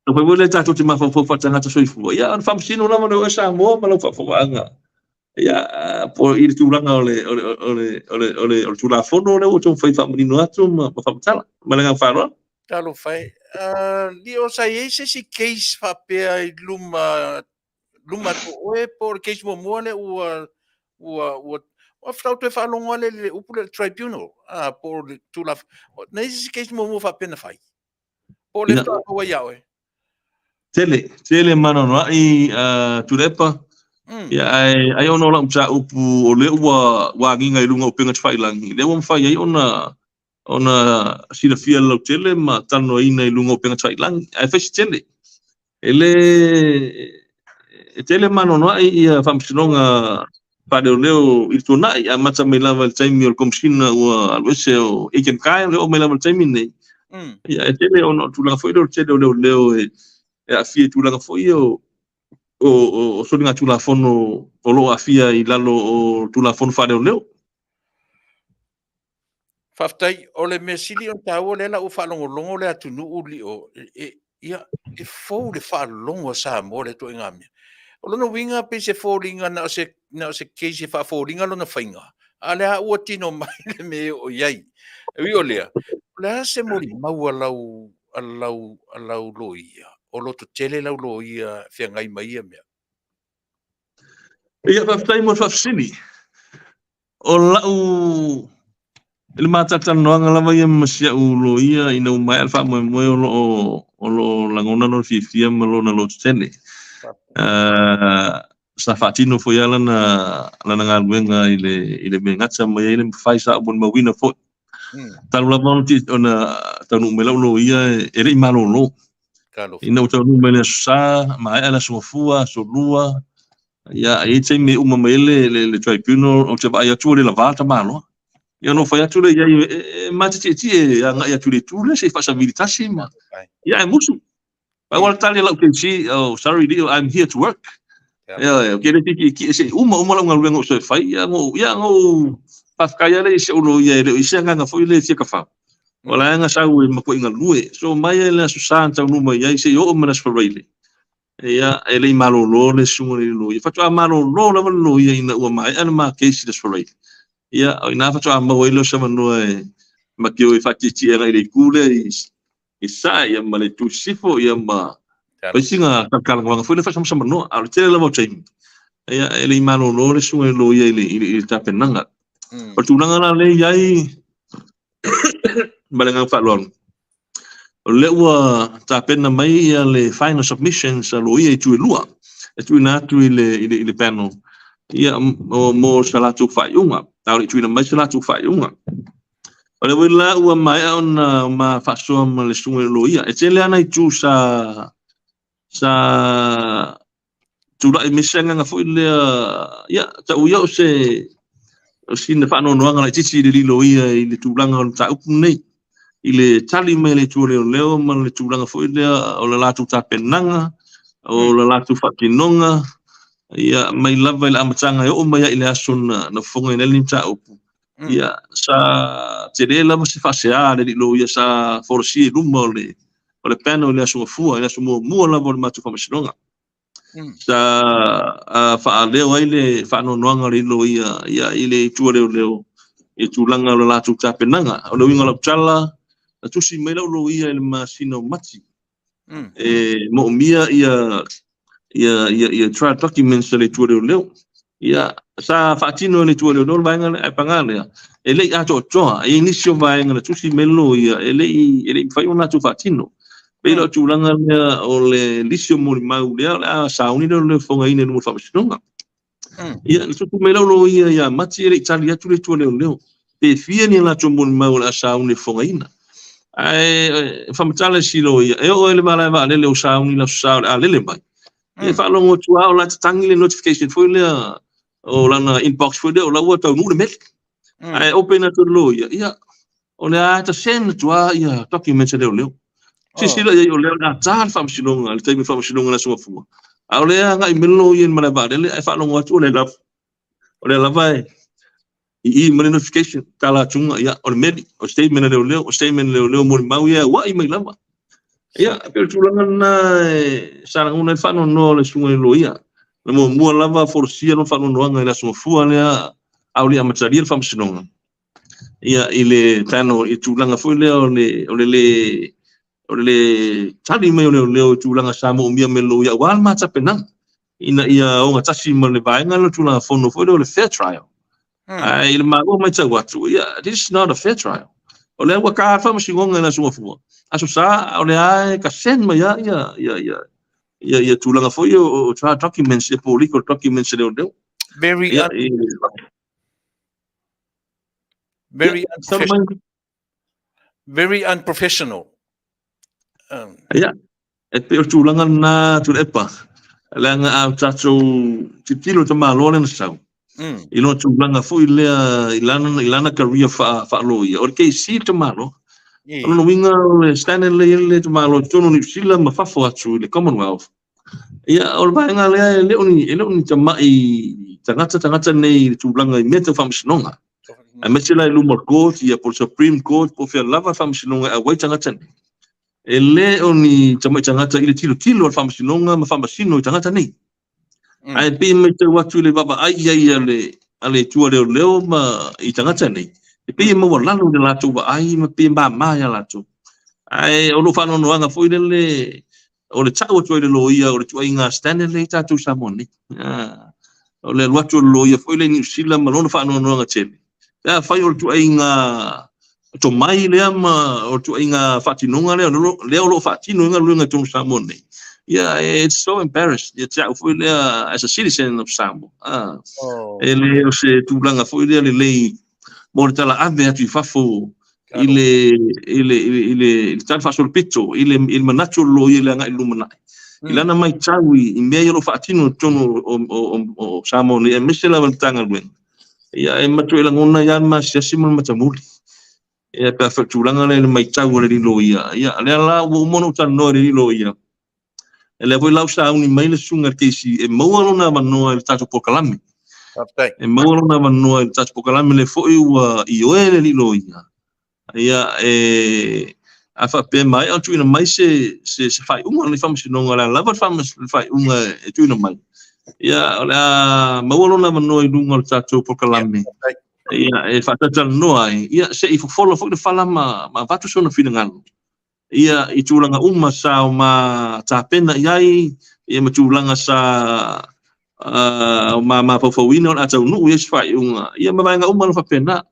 S3: to foi le tatu te ma fo tanga to soifu ia on fam sino la mo no sa mo ma lo fa fo anga ia po il tulanga ole tula fono le o to foi fa mo no atu ma fa tala ma nga fa ro
S2: talo fai li o sa ese si case fa pe ai luma to e por case mo mole o frau te fa longa le upule tribunal por tula na ese case mo fa pena fai por le to o ya we
S3: tele mano no ai turepa ia ai ono la mcha upu o le wa nginga ilunga o penga tfai langi le wa fai ai ona sila fia lo tele ma tano ina ilunga o penga tfai langi ai fa tele ele tele mano no ai ia famsinonga pa de leo il tona ia mata me lava il time o komsina o alwese o eken kai o me lava il time nei ia tele ono tulanga foi do tele leo e a fia tulanga foi o solinga tula fono o lo afia i lalo o tula fono fa leo
S2: faftai o le mesili o tau le la o fa longo le atunu uli o ia e fo le fa longo sa mo le to ngami o no winga pe se folinga na se case fa folinga lo na fainga ale a o tino mai le me o yai wi o le la se mo mau alau loia o lo to tele lau loia fe ngai mai me
S3: ia faftai mo fafsini o lau ele mata tanoanga lava ia masia u loia ina mai alfa mo o lo langona no fifia mo lo na lo tele sa fatino foi ela na ngaluenga ile mengatsa mai ile fai sa bon mawina fo talu lava ti ona tanu mela lo ia ele malolo ina tanu mela sa mai ala sofua solua ia e te me uma mele le tribunal o te vai atu le lavata malo ia no foi atu le ia mate ti nga ia tu le tu le se fa sa militasi ma ia musu I want to tell you, like, oh, sorry, I'm here to work. Yeah, okay, ki se uma la ngaluenga so fai ya ngo paskaya le se ulo ya le ise nga foi le se ka fa. Wala nga sa u ma ko inga lue. So mai le susan ta no mai ya se yo ma nas farele. Ya ele malo lo le sungo le lo. Fa to malo lo la lo ya ina u mai ana ma ke se farele. Ya ina fa to ma lo sa no ma ki o fa ti era ile kule isa ya male tu sifo ya ma pasinga takal ngwa foi le fa sama no al tele la mo chaim ya ele malo lo le sungo lo ya ile ta penanga pertunanga la le yai balengang fa lon le wa ta pena mai ya le final submissions lo ya tu lua tu na tu ile panel ya mo sala tu fa yunga ta le tu na mai sala tu fa yunga Ole wila ua mai ona ma fasoa ma le sunga loia. E tele ana i tu sa tula i misenga nga fo ile ya ta uia o se sine whanau noanga lai titi le loia i le tūlanga o le ta upu nei. I le tali mai le tū leo ma le tūlanga fo ile o le latu ta penanga o le latu whakinonga. Ia mai lava i le amatanga e o mai i le asuna na fonga i le lim ta upu. Ia sa te re lava se whasea le loia sa forosi e luma o le pano le asunga fua i le asunga mua lava o le matu whamasinonga. Sa whaaleo ai le whanau noanga le loia ia i le tua leo i tūlanga o le latu ta penanga. O le winga lau tala na tusi mai lau loia i le masino mati. Mo mia ia trial documents le tua leo. Ia sa whaatino le tua leo no vaenga le pangale. E lei ato toa, e inisio vaenga na tusi melo ia e lei whai ona tu whaatino. Pero tūlanga lea o le lisio mori mau lea le sauni le fonga ine numu whamasinonga. Ia le tuku me lau ia mati e le itali atu le tua leo. Pe fia ni la tu mori mau le sauni fonga ina. Whamatala silo ia, e o ele malaiva le leo sauni la sauni a lele mai. E whalongo tua o la tangi le notification foi lea o lana inbox foi lea o la ua tau nure mele. Open atu lo ia, o le a ta sen tua ia documents leo. Sila ia o leo na tal whamasinonga, le taimi whamasinonga na sunga fua. A o lea ngai melo i en malaiva le e whalongo atu o le lava i mani notification tala tunga ia o le meli o statement leo mori mau ia wa i mai lava ia pero tulanga na saranguna fano no le sunga lo ia le mo mua lava forsia no fano noanga ila sunga fua lea au le amatari fam sinonga ia ile tano i tulanga foi leo o le tali mai leo tulanga samo mia melo ia wal mata penang ina ia o ngatasi mo le vaenga lo tulanga fono foi le fair trial. Il mago mai tau atu. Yeah, this is not a fair trial. O le wa ka fa masingonga na sunga fua. Aso sa o le ai ka sen ma ya tulanga foi o tra documents e political documents le o.
S2: Very unprofessional.
S3: Yeah. E pe o tulanga na tulepa. Langa a tato titilo te malo le sau. I lo tūlanga fo i lea ilana career whaaloia. O kei si te malo. Ono winga le Stanley le te malo tono ni sila ma whafo atu le Commonwealth. Ia o le vaenga lea le oni te mai tangata nei tūlanga i mea te whamasinonga. A mesila i Luma Court, ia po Supreme Court, po fia lava whamasinonga a wai tangata nei. E le oni te mai tangata i le tilo al whamasinonga ma whamasino i tangata nei. Ai pe me te watu le baba ai ale tua leo ma i tangata nei. E pe mo lalo de la tuba ai ma pe ba mai la tu. Ai o lo fano noanga foi le o le tau tu le loia o le tu inga Stanley ta tu samoni. O le watu loia foi le New Zealand ma lo fano noanga tele. Ya fai o tu inga to mai le ama o tu inga fatinonga le lo fatinonga lunga tu samoni. Yeah, it's so embarrassed. It's as a citizen of Samoa. Ele o se tūlanga foi le moritala ave atu fafo ile tal faso pito ile manacho lo ile nga ilumana. Ilana mai tawi I mea lo fatino tono o Samoa ni mesela vantanga lwen. Ya e matu ila ngona ya ma siasimul matamuli. E pa fa tūlanga le mai tawi le lo ia. Ya le la wo mono tano le lo ia. Ele voi lau sa uni mai le sunga keisi e maua na manoa le tatu pokalami. E maua na manoa le tatu pokalami le foi ua I oe le lilo ia. Ia a fa pe mai au tuina mai se fai unga le whamasinonga la lava fai unga e tuina mai. Ia la maua na manoa I lunga le tatu pokalami. Ia e whatata noa ia se I fofolo foi le whala ma vatu sona whinangalo. Ia I tūlanga sa o ma tāpena iai, ia ma tūlanga sa o ma paufawina o atau nuu yes whai unga. Ia ma vaenga no whapena.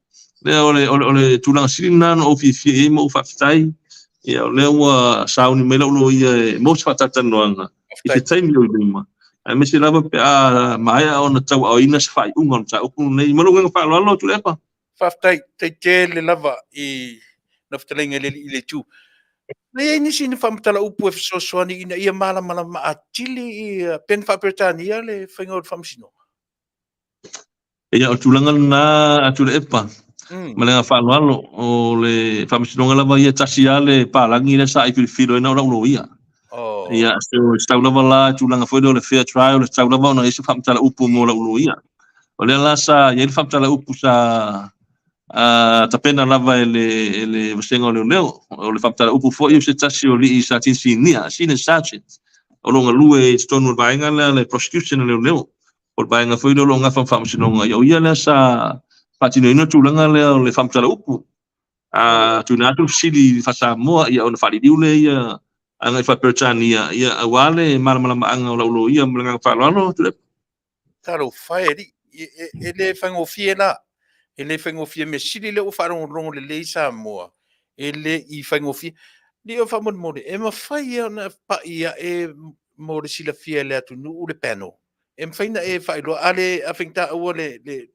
S3: Lea ole tūlanga sirinan o fifia e mo whaftai. Ia lea ua sauni mela ulo ia most whatata noanga. I te taimi o lima. Ai mesi lava pe a maia o na tau au ina sa whai unga o ta okunu nei. Malunga wha lalo tu lepa.
S2: Whaftai, te le lava I naftalenga le tu. Le ni sini whamtala upu soani ina ia mala atili I pen whapretania le whaingaut whamsino.
S3: Ia o tulanga na atule epa. Malenga whaaloalo o le whamsinonga lava ia tasiale pālangi le sa ifilifilo ina ora ulo ia. Ia so stau lava la tulanga whaideo le fair trial le stau lava ona isi whamtala upu mo la ulo ia. O le la sa ia whamtala upu sa tapena lava ele vasenga o leo o le whamtala upu fo iu se tasi o li I sa tinsi nia sine sache. O longa lue stonu vaenga le prosecution leo. O vaenga whaideo longa whamsinonga ia o ia le sa patino ino tulanga le whamtala upu. Tuna atu sili whasamoa ia o na whalidiu le ia anga I whapertania ia awale malama anga o laulo ia mlanga whalalo tule.
S2: Taro whaeri, ele whangofie la. Ele whangofie me sili le o wharongo le leisa moa. Ele I whangofie. Ni o whamon e ma whai ana pa ia mo le sila fia le atu nu le pano. E mwhaina whailo ale a whengta aua le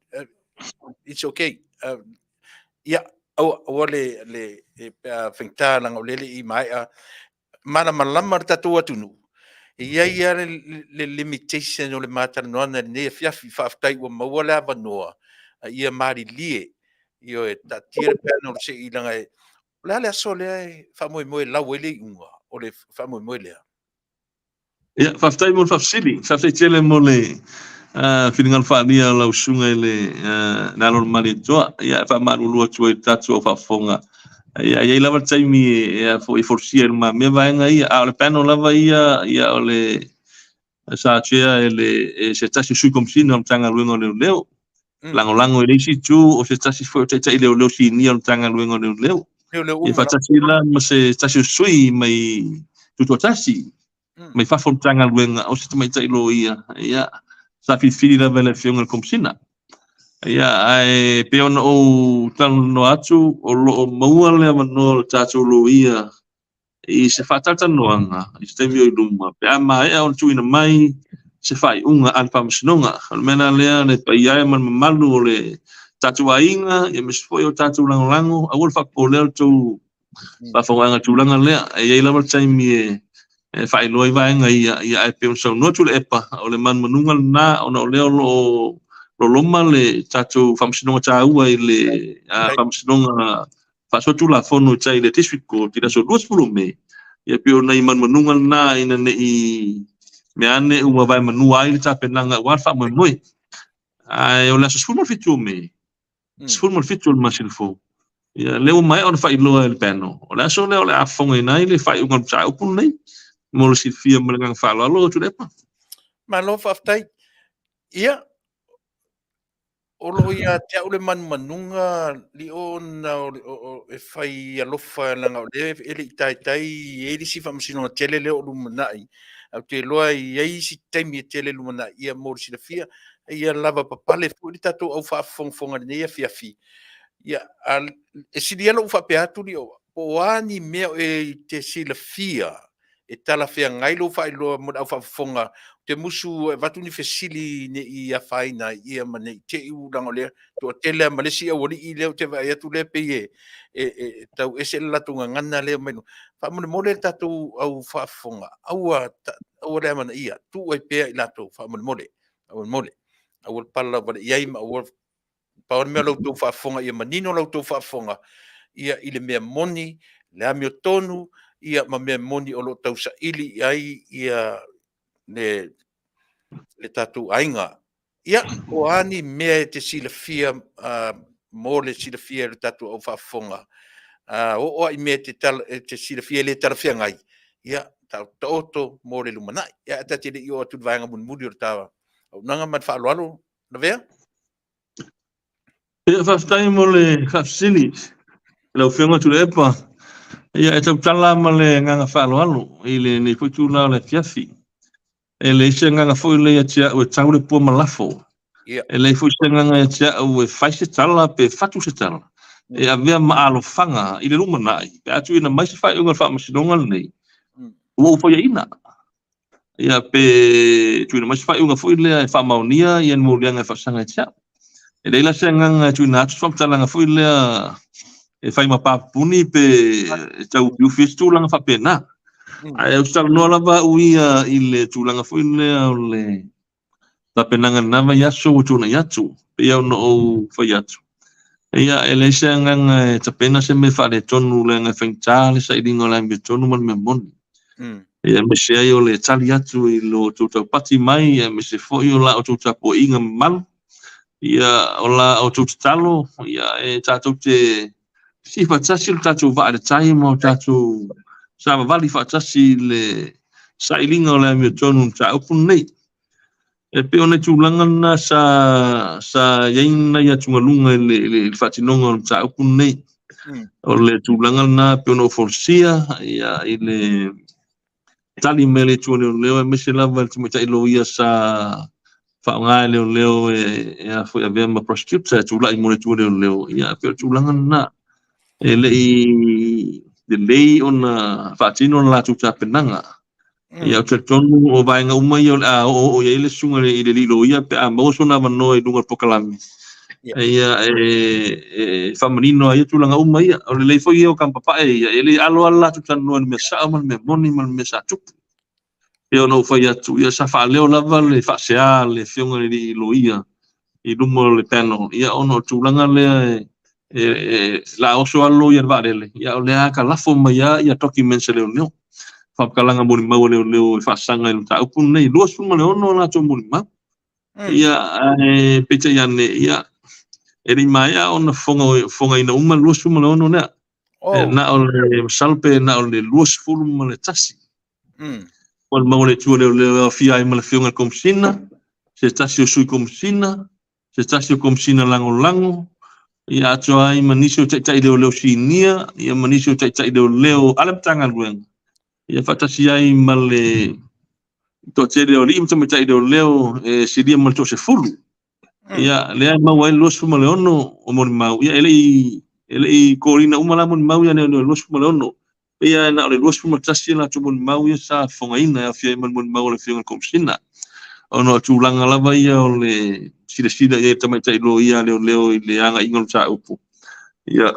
S2: it's okay. Ia aua le whengta langa o lele I mai a mana malama tatu atunu. Ia le limitation o le matara noa na ne fiafi whaftai ua maua le avanoa. Ia mari lie. Io tatire pano se ilanga le aso le whamoe lau ele unga o le whamoe lea.
S3: Ia whaftai mo whafsili. Whaftai tele mo le whiringal whaania lau sunga le nalon mari toa. Ia whamaru lua tua I tatu o whafonga. Ia lava taimi ia fo I forsia ma me vaenga ia a le pano lava ia o le sa chea ele se tasi sui komsina o tanga luenga leo. Lango ele si tu o se tasi fo te leo si ni o tanga luenga leo. Ia fatasi la ma se tasi sui mai tuto tasi. Mai fa fo tanga luenga o se mai tai lo ia sa fili lava le fionga komsina. Ia ai peona o tano atu o lo maua le mano tato lo ia I se fatata noanga I se temi o luma pe ama e on tuina mai se fai unga an pamsinonga mena le paia man malu o le tatu ainga e me foi o tatu lango a wolfa ko le tu pa fonga tulanga le e lava temi e fai loi vaenga ia e peon so no tu le epa o le man manunga na ona le lo loma le tatu whamsinonga tāua I le whamsinonga whasotu la whono tai le district court tira so 2 me. Ia pio nei man manunga na ina nei me ane ua vai manua ai le tāpenanga ua wha manui. Ai o le aso sfurmal fitu me. Sfurmal fitu le masilfo. Ia leo mai ona whailoa le pano. O le aso leo le afonga inai le whai unga tā upun nei. Mo le silfia malangang whalalo tu lepa.
S2: Malo whaftai. Ia Olo ia te aule manunga li ona o e whai alofa langa o le ele tai e li si whamasino tele leo lumanai. Au te loa I eisi taimi e tele lumanai ia mori si la fia. Ia lava papale furi tato au whaafonga ne ia fiafi. Ia e siri alo uwhape atu li o ani mea e te si la fia. E tala fea ngailo whailoa mo au whaafonga. Te musu watu ni fesili ne I a whaina ia ma ne te iu lango lea to tele malesi a wali I leo te vai atu le pe tau ese latunga ngana leo menu whamone mole tatu au whaafonga au lea mana ia tu ai pea I lato whamone mole au pala wale iai ma au paone mea lau tau whaafonga ia manino lau tau whaafonga ia I le mea moni le amio tonu ia ma mea moni o lo tau sa ili ai ia le tatu ainga. Ia, o ani mea te silafia, mo le silafia le tatu au whaafonga. O ai mea te silafia le tarafia ngai. Ia, tau taoto mo le lumanai. Ia, ta te le i o atu vaenga munmuri o tawa. Au nanga man whaalualo, na vea?
S3: Ia, whaftai mo le whafsili. Lau whionga tu le epa. Ia, e tau tala ma le nganga whaalualo. I le ne fuitu lao le fiafi. E le ise nganga fo le atia o tau le pua malafo. E le fo ise nganga atia o e faise tala pe fatu se tala. E a vea maalo fanga I le lumanai. Pe atu ina mai se fai unga whaamasinonga nei. Ua upo ia ina. Ia pe tu ina mai se fai unga fo i lea e whaamaunia I anu maulianga e whaasanga atia. e leila sengang tuina somtalanga fuila e fai mapapuni pe tau ufis tulanga fapena ai ustal no lava uia ile tulanga fuila ole tapenanga nava yaso tuna yatsu pe ia no fai yatsu ia ele sengang tapena se me fa le tonu lenga fengtale sa idingo la me tonu man me mon ia me se ai ole tali yatsu i lo tuta pati mai ia me se foi ola o tuta po inga mal ia ola o tuta talo ia e tatu te si fa tasi tatu va de tai mo tatu sa vali fa tasi le sa ilinga ola me tonu ta opun nei e pe ona tulanga na sa yaina ya tungalunga le fatinonga o ta opun nei o le tulanga na pe ona forsia ia ile tali mele tuone leo me se lava te meta ilo ia sa fa nga leo e a foi a ver ma prostituta tu la mo tuone leo ia pe tulanga na ele de lei ona fatino la tuta penanga ia te tonu o vai nga uma ia o ele sunga le lilo ia pe a mo sona no e dunga pokalami ia famarino ia tulanga uma ia o le foi o kampapa ia ele alo ala tuta no me sa me moni me sa tup eu no foi atu ia sa fa leo lava le fa sea le fionga le lilo ia i dumo le pano ia ono tulanga le la oso alo ia varele ia le aka lafo mai ia toki mensele leo fa kalanga moni mau leo fa sanga i ta upun nei lo suma le ono na to moni mau ia pete ia ne ia eri mai ona fonga ina uma lo suma le ono na na ole salpe na ole lo sfulu le tasi on mau le tu le fia i mal fionga komsina se tasi sui komsina se tasi komsina lango ia toai manisio tai leo sinia ia manisio tai leo alam tangan ruang ia fatasi ai male to tere o lim tome tai leo sidia mal to se fulu ia le mau ai los fuma leono o mon mau ia ele corina uma mon mau ia no los fuma leono ia na le los fuma tasi la to mon mau ia sa fongaina ia fia mon mau le fia komsina ono tulanga lava ia ole sida ia tama tai lo ia leo le anga ingol sa upu ia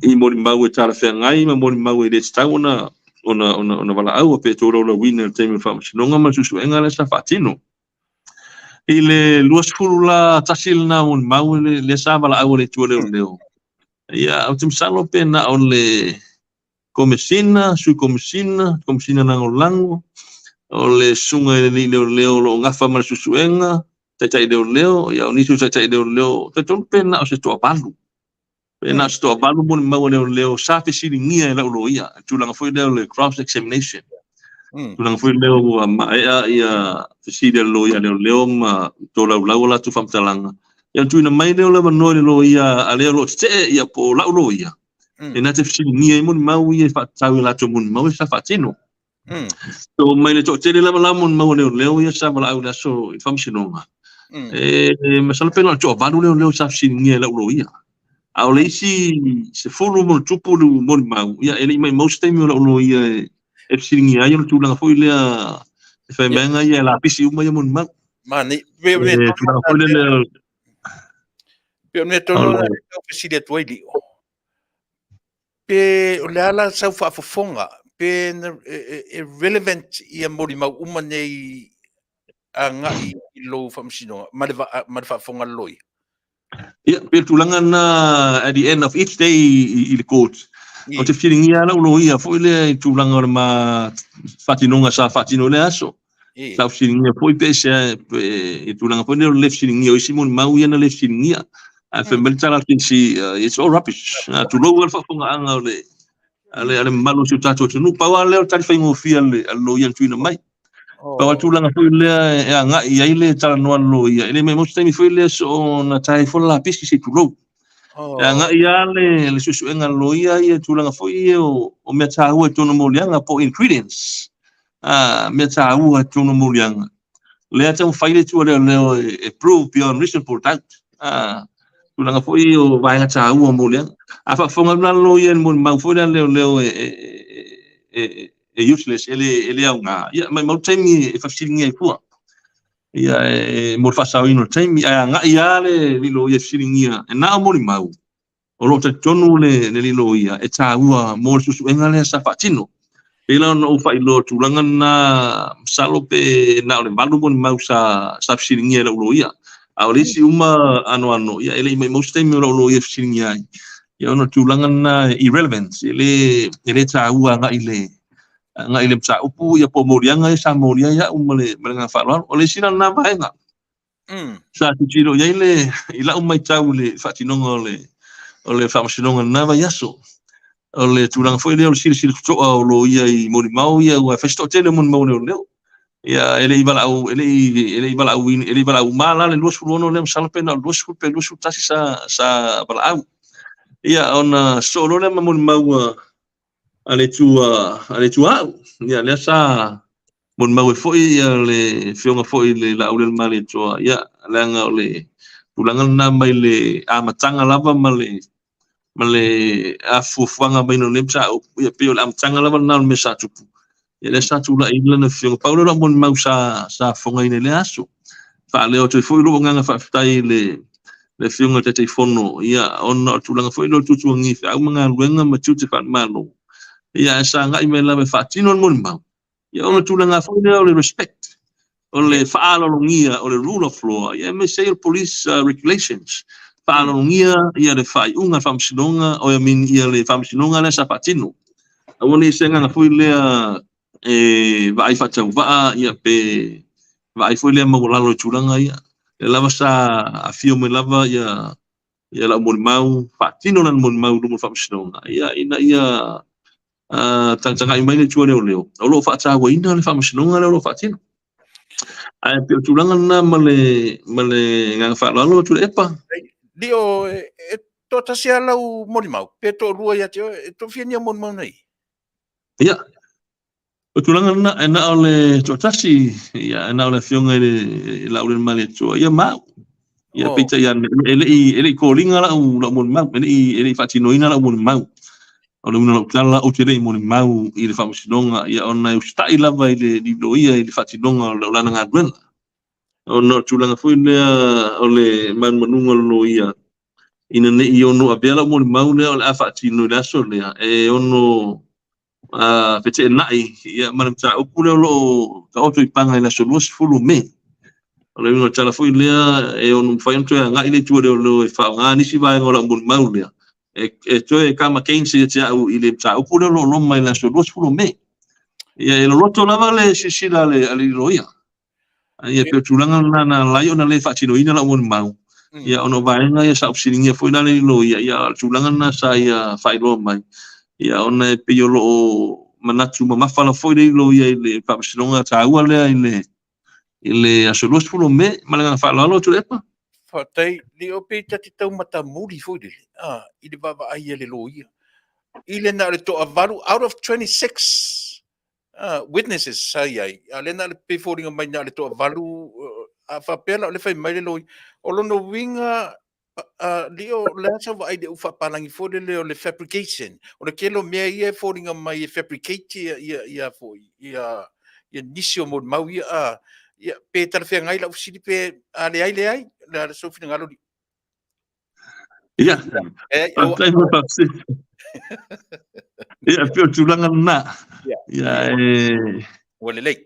S3: i mori mau e tara fe ngai ma mori mau e tsauna ona wala au pe to lo winner time fa sinonga ma susu engala sa fatino ile luas furula tasil na un mau le sa wala au le to leo ia autum salo pe na ole komesina na ngolango ole sunga ni leo lo ngafa ma susuenga tai leo ya ni su tai leo te ton pena o se to apalu pena se to apalu mon mau leo sa fe silingia la lo ia tulanga foi le cross examination tulanga foi leo ma ia fe silia lo ia leo ma to la tu famtalanga ya tu na mai leo la no lo ia ale lo te ia po la lo ia ena te silingia mon mau ia fa tau la to mon mau sa fatino so mai le to tele la mon mau leo ia sa la au so famsinonga masala pena to balu leo sa silingia la lo ia au le se fulu mo tupu mon mau ia ele mai most time lo ia silingia ia tu langa foi le fa menga ia la pisi uma ia mon mau
S2: mani pe me to no pisi de toili pe o le ala sa fa fonga pe irrelevant ia mori mau uma nei anga i lo famsino ma fa fonga loi
S3: ia pe tulanga na at the end of each day i court o te filingia la lo ia foi le tulanga ma fatinonga sa fatino le aso sa filingia foi pe se tulanga foi le filingia o simon mau ia na le filingia a femel tala si it's all rubbish to lo wel fa fonga anga ale malo si tato tu pa wale tali fa ngofia le lo ia tuina mai pa tulanga foi le anga ia ile tala no lo ia ele me most time foi le so na tai fo la piski si tu lo anga ia le susu enga lo ia tulanga foi o me ta ua tono molianga po ingredients me ta ua tono molianga le ata fai le tu le prove beyond reasonable doubt tulanga foi o vai ta ua molianga afa fonga na lo ia mon mau foi le useless ele anga ia mai mau time e fa silingia fu ia mo fasawino time nga ia le lilo ia siringia na mo mau o lo te tonu le lilo ia e taua mo susu engale sa fatino ila no fa ilo tulangan na salope na le malu mo mau sa siringia lo ia a le si uma ano ia ele mo time lo ia siringia ia no tulangan na irrelevance ele taua nga ile sa upu ia po morianga sa moria ya umale menga falwa ole sina na baenga sa tiro ya ile ila umai tau le fatinonga ole famsinonga na ba yaso ole tulang foi le sir to lo ia I mori mau ia wa festo tele mon mau le ya ele ibala au mala le los fulono le salpe na los fupe los tasi sa bala au ia ona solo le mon mau ale tua ya le sa mon mau foi le fionga foi le la ule mali tua ya langa le tulangan na mai le amatanga lava male afufuanga mai no lemsa ya pio le amatanga lava na me sa tupu ya le sa tu la ila na fionga paulo la mon mau sa fonga ine le aso fa le o te foi lo nganga fa tai le fionga te fono ya ona tulanga foi lo tutu ngi fa mga luenga matuti fa malo ia sa nga I mela me fatino mon mau ia ona tulanga foi le respect ole faalongia ole rule of law ia me say police regulations faalongia ia le fai unga famsinonga o ia min ia le famsinonga le sapatino ona senga nga foi le vai fatau va ia pe vai foi le magolalo tulanga ia le lava sa afio me lava ia la mon mau fatino nan mon mau lu famsinonga ia ina ia tanga I mai le tua leo o lo fa tsa ina le famsinonga le lo fatino ai pe tulanga na male nga fa lo tu epa
S2: dio to tasia lau mori mau pe to rua ya to fienia mon mau nei
S3: ia o tulanga na ole to tasi ia na ole fionga la ule male to ia mau ia pe ya ele ko linga la mon mau ele fatino ina la mon mau ole no tala o tere mon mau I le famsinonga ia ona ustai lava ile di loia ile fatinonga o lana ngadwen ona tulanga foi le ole man manunga loia ina ne I ono abela mon mau le ole afatino la so le e ono pete nai ia man ta opule lo ka oto ipanga ina so los fulu me ole no tala foi le e ono fai onto nga ile tu lo fa nga ni si vai ngola mon mau le e toe kama kensi te au ile ta opule lo mai la so los fulu me ia lo roto lava le sisila le ali loia ia pe tulanga na laio na le fatino ina la mon mau ia ono vaenga ia sa usiringia foi na le loia ia tulanga na sa ia fai lo mai ia ona pe yo lo manatu mafala foi le loia ile famsinonga ta ua le ile aso los fulu me malanga fa lo tu lepa
S2: fatai li o pe tati tau mata muri foi le ile baba ai le loia ile na le to avaru out of 26 witnesses sai ai alena le pe foringa mai na le to avaru a fa pela le fai mai le loi o lono winga leo le sa vai de ufa palangi fo le fabrication o le kelo me ia foringa mai fabricate ia foi ia nisio mod mau ia pe tar fe ngai la usili pe ale ai la so fina ngalo
S3: ia tai mo tapsi ia pe tulanga na ia
S2: wale lei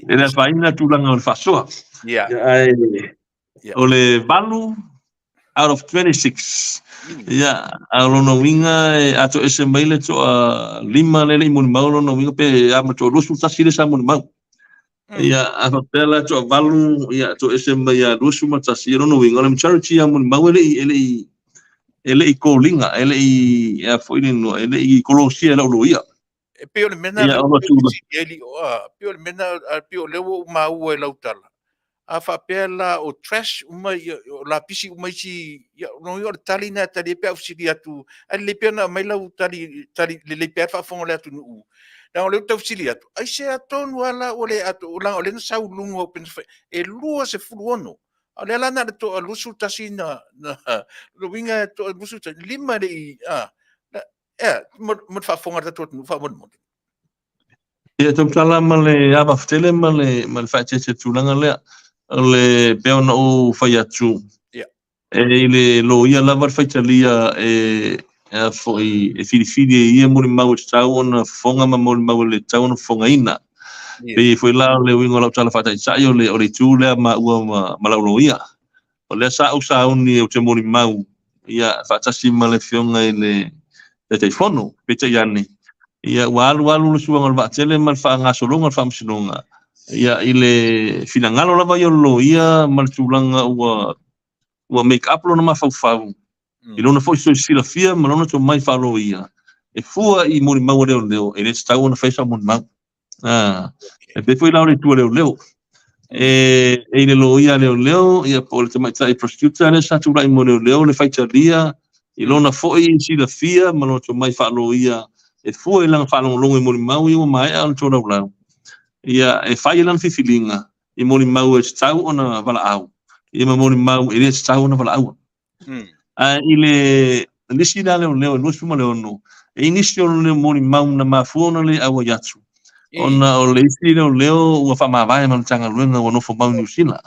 S3: ele faina tulanga o fasoa ole balu out of 26 ia alono winga ato ese maile to lima lele mun mau no winga pe amato lusu tasile sa mun mau ia afapela to balu ia to ese mai lusu matasiro no winga le charity mun mau ele ko linga ele ia foi no ele kolosia lo ia
S2: pe ole mena ele pe ole mena pe ole mau e lautala a fa pela o trash uma la pisi uma si no yo tali na tali pe ofisi atu ali pe na mai lau tali le pe fa fon le atu nu na le tau ofisi atu ai se aton wala ole atu la ole na sau lungo open e lua se fuluono ale la na to lusu tasina na lo winga to lusu lima de mo fa fon atu nu fa mo
S3: Ia tam tala male ava ftele male fache tulanga le peona o faiatu.
S2: Ia.
S3: Le lo ia lava faitalia foi filifili ia mo mau tau ona fonga ma mo mau le tau ona fonga ina. Pe foi la le wingo la tala fatai sai o le tule ma ua ma lo ia. O le sa usa uni o te mo mau ia fatasi male fionga ile te fono pe te yani. Ia walu suanga le vatele mal fa nga solonga fa msinonga. Ia ile finangalo lava yo lo ia mal tulanga ua make up lo na mafau. Ilona foi so sila fia malona to mai fa lo ia. E fua I mo mau leo e le tau na faisa mo mau. E pe foi la le tu leo. E le lo ia leo ia po le mai tai prostituta le sa tu lai mo leo le faita dia. Ilona foi sila fia malona to mai fa lo ia. E fua lang fa long mo mau I mai al to la. Ia e fai lan fifilinga I mo mau e tau ona vala au. Ia mo mau e le tau ona vala au. Ile lisi da leo no suma leo no. E inisio le mo mau na mafuona le au yatsu. Ona o lisi leo ua fa mavai ma tanga luenga no fo mau New Zealand.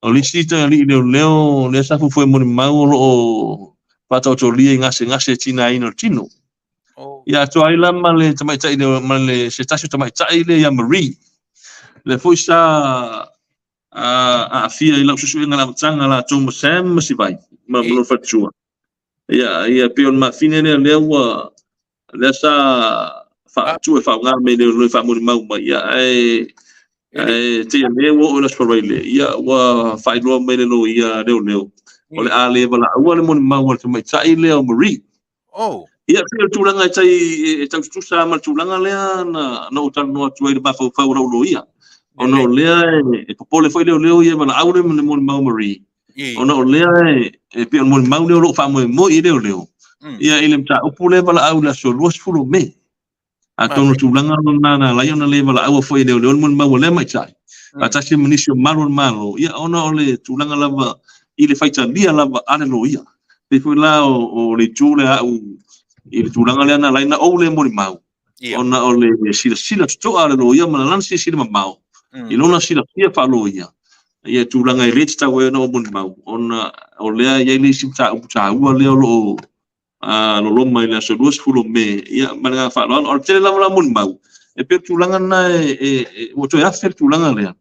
S3: O lisi ta leo le sa fu mo mau o pata o lia ngase tina ino tino. Ia to aila male tamai tai male se tasio tamai tai le ya Marie. Le foi sa a fia I lau susu ngala tanga la toma Sam masivai ma no fatua. Ia pion ma fine le ua le sa fa tu fa nga me le fa mo mau ma ia te le wo o le ia wa fa lo me le no ia leo. Ole ale bala ua le mo mau tamai tai le Marie. Ia pia tulanga tai tau tusa ma tulanga lea na no tano atu I ba fa lo ia. Ona o lea e popole foi leo ia mana aure mo mau Marie. Ona o lea e pia mo mau leo lo fa mo I leo. Ia ile mta opule bala au la so los fulo me. A tono tulanga na la yona le bala au foi leo mo mau le mai sai. A tasi munisio malo. Ia ona o le tulanga lava ile faita dia lava ale lo ia. Pe foi la o le tule au ile tulanga le na laina o le mo mau. Ona o le sila to ale lo ia mana lan sila mau. Ilona sila fia fa lo ia. Ia tulanga ile tsa we no mo mau. Ona o le ia ile sita ua le lo lo mai la so dos fulo me ia mana fa lo o tele la mo mau. E pe tulanga na o to ia fer tulanga le.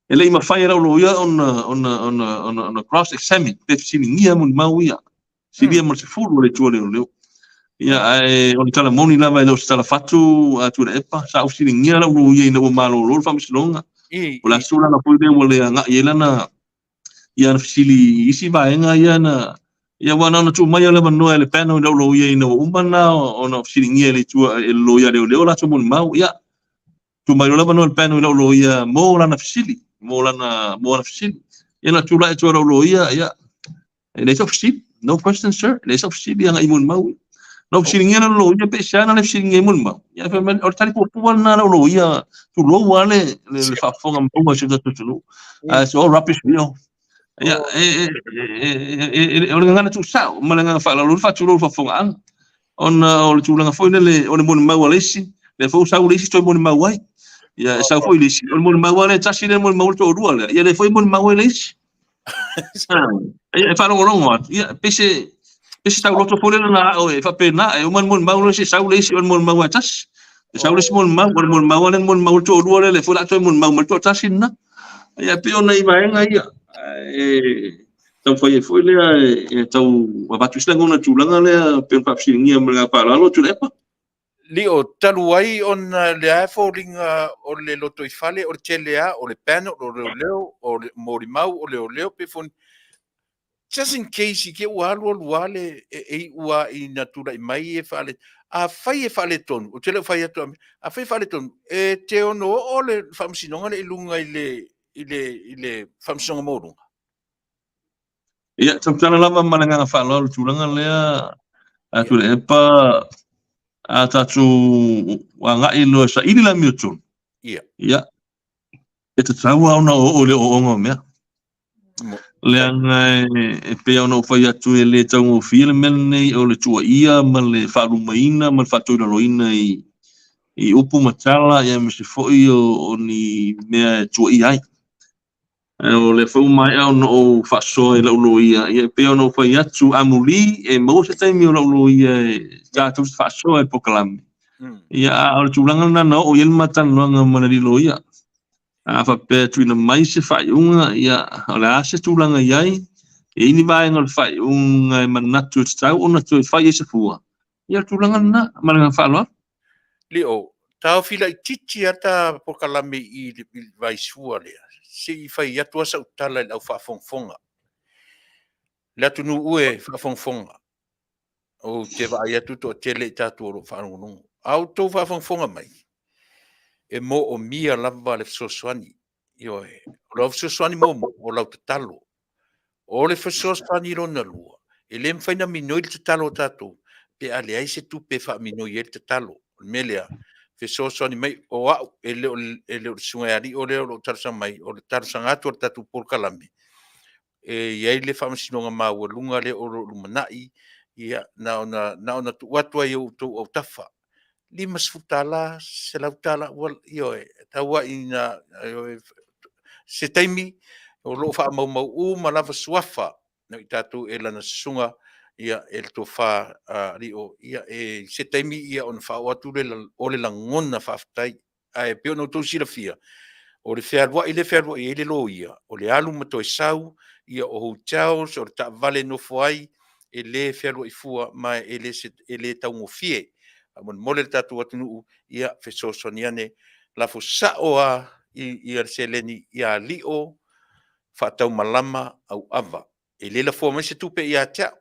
S3: Ele ima fai ra lo ia on cross examine pe siningia mo mau ia. Silia mo se fulo le tuole le. Ia o tala moni lava lo tala fatu a tu epa sa o siningia lo ia no malo lo fa mislonga. O la sula na pode mo le nga ia na ia sili isi va nga ia na ia wana na tu mai le no le pano lo ia no umana ona siningia le tu lo ia le la tu mo mau ia tu mai lo no le pano lo ia mo la na sili mo la na sili ia na tu la tu lo ia le so sili no question sir le so sili nga imun mau no siningia lo ia pe sana le siningia imun mau ia pe o tali po na lo ia tu lo wale le fa fonga mo se tu so rubbish video ia o ngana tu sa malanga fa lo fa tu lo fa fonga on o tu langa foi le o mo mau lesi le fo sa lesi to mo mau ai ia sa foi lesi o mo mau le tasi le mo mau to ruale ia le foi mo mau lesi ia fa lo ia pese ta lo to foi na o fa pena e o mo mau lesi sa lesi o mo mau tas sa lesi mo mau to ruale le fo la to mo mau to tasi na ia pe ona I vaenga ia tau foi le tau wa tu slang ona tulanga le pe pa singia me pa lo tu lepa
S2: li o talu ai on le aforinga o le loto I fale o telea o le pano o le leo o le morimau o le leo pe fon just in case ke wale ua I natura I mai e fale a fai e fale ton o tele fai ato a fai fale ton e te ono o le famsinonga le ilunga ile famsinonga morunga.
S3: Ia tala lava malanga fa lo tulanga lea atu le pa atatu wanga ilo sa ili la miutun. Ia e te taua ona o le o onga mea leanga e pe ona fai atu e le tau fil melne o le tua ia ma le faru maina ma fatu roina I I upu matala ia misi fo'i o ni mea tua i ai. O le whau mai au no o whasoa e laulo ia. Ia peo no whai atu amuli e mau se taimi o laulo ia e tātou se whasoa e pokalami. Ia a o tūlanga nana o iel matanoanga manarilo ia. A whapea tuina mai se whaiunga ia o le ase tūlanga iai. E ini vai ngol whaiunga e manatu e tau o na tu e whai e se fua. Ia tūlanga nana maranga whaaloa.
S2: Leo, tau fila I titi ata pokalami I vai sua lea. Se I whai atu asa utala I lau whaafongfonga. Le atu nu ue whaafongfonga. O te vai atu to tele I tatu oro whaangunungu. Au tau whaafongfonga mai. E mo o mia lava le fsoswani. Io e. O lau fsoswani momo, o lau tatalo. O le fsoswani rona lua. E le mwhaina minoi le tatalo tatu. Pe ale ai se tu pe wha minoi e le tatalo. Melea. Fsoswani mai o au. E le o sungai o le o tarsa mai. O le tarsa ngatu o tatu porkalame. E iai le whamasinonga maua lunga le o lumanai. Ia na ona tu watua I o tafa. Lima sfutala se lautala wal io tawa ina se taimi o lo fa mau malava suafa no tatu elana sunga ia el to fa rio ia e se taimi ia on fa watu le la ngona fa ftai ai pe no to silafia o le ferwa ile lo ia o le alu mato sau ia o hotels o ta vale no foi ele ferwa I fua mai ele tau ngofie mon mole tatu atunu ia fesosoniane la fo saoa I seleni ia lio fatau malama au ava e le la fo mai se tupe ia tia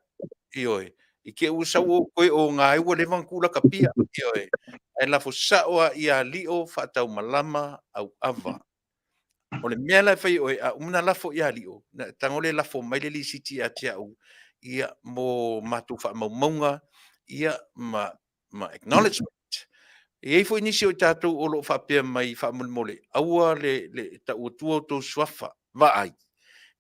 S2: ioe I ke usa o koe o ngai wo le vankula kapia ioe e la fo saoa ia lio fatau malama au ava o le mea la fai oe a una la fo ia lio na tangole la fo mai le li siti a tia u ia mo matu fa maunga ia ma acknowledgement. E foi inisio tatou o lo whapea mai whamulmole. Aua le ta utua to swafa. Vai.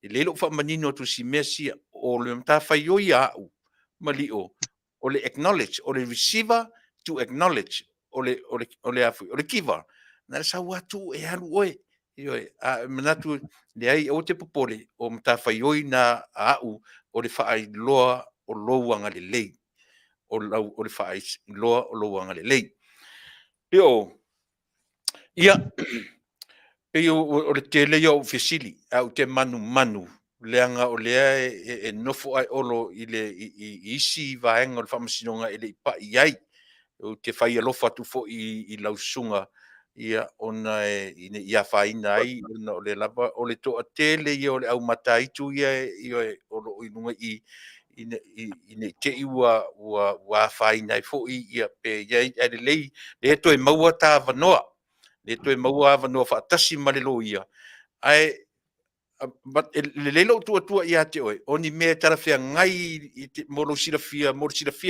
S2: E le lo whamanino to si mesia o le mta whaioi au. Malio. O le acknowledge. O le receiver to acknowledge. O le afu. O le giver. Na sa watu e haru oe. Ioe. A manatu le ai o te popole. O mta whaioi na au. O le whaai loa o louanga le lei. O le whaai loa o louanga le lei. Yo, ia, pe o le tele yo fisili, au te manu, leanga o lea e nofo ai olo I le isi vaenga o le whamasinonga e le pa iai, o te whai alofa tu fo I lausunga, ia ona ia whaina ai, o le lava, o le toa tele ia o le au mataitu ia o lo inunga ine te iwa whaina ai fo ia pe iai le lei, le to e maua ta vanoa, le to e maua vanoa whaatasi malelo ia, ai, but le lelo tua ia te oe, oni mea tarafea ngai moro silafia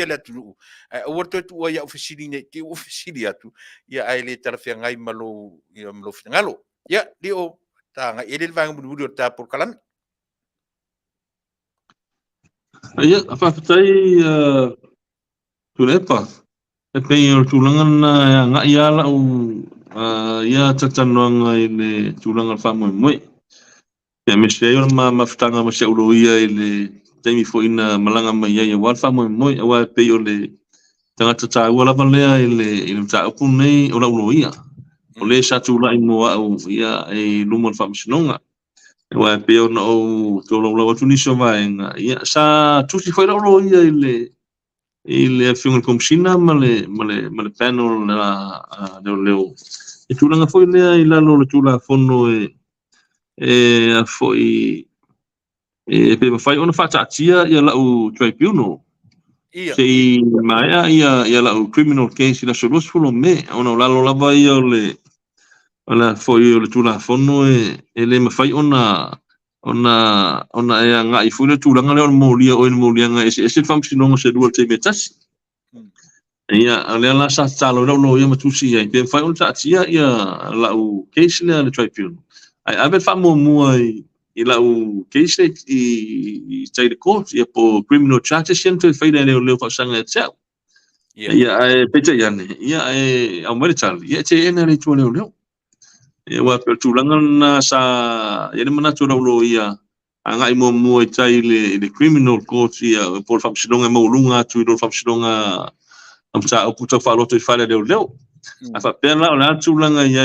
S2: le atu ai o to tua ia ofisili ne te ofisili atu, ia ai le tarafea ngai malo finangalo, ia leo ta ngai ele vanga bulu o ta por kalami.
S3: Ia, whakatai turepa. E pei o tūlanga ngā ia la o ia tatanoanga I le tūlanga whamoe moe. Pea me se eora mawhitanga ma se uro ia I le teimi fo ina malanga mai ia wal whamoe moe. Awa e pei o le tangata tāua lava lea I le tāupu nei o la uro ia. O le sa tūla I moa au ia e lumon whamasinonga. Awa e pei o na o tōlau lau atu niso vaenga. Ia sa tusi whai la uro ia I le whiunga komsina ma le panel na leo. E tūlanga foi lea I lalo le tūla whono a foi pe mawhai ona whatatia ia lau tribunal. Se maia ia lau criminal case I la solos fulo me. Ona lalo lava ia o foi o le tūla whono le mawhai ona e nga I fule tūlanga leo maulia o maulia nga e se whamsinonga se rua te metasi. Ia, lea la sa talo lau ia matusi ia. Pe whai on tatia ia lau case lea le tribunal. Ai abe whamua I lau case I tai de court ia po criminal charges ia te whaida leo whausanga e tau. ia pecha iane ia au mai chal ia che ena le tu leo ia wa pe tulangan sa ia mana tu lo ia anga imo mo chai le criminal court ia por famsilonga mo lunga tu do famsilonga am sa o puta fa lo tu fa leo afa pela o la tulanga ia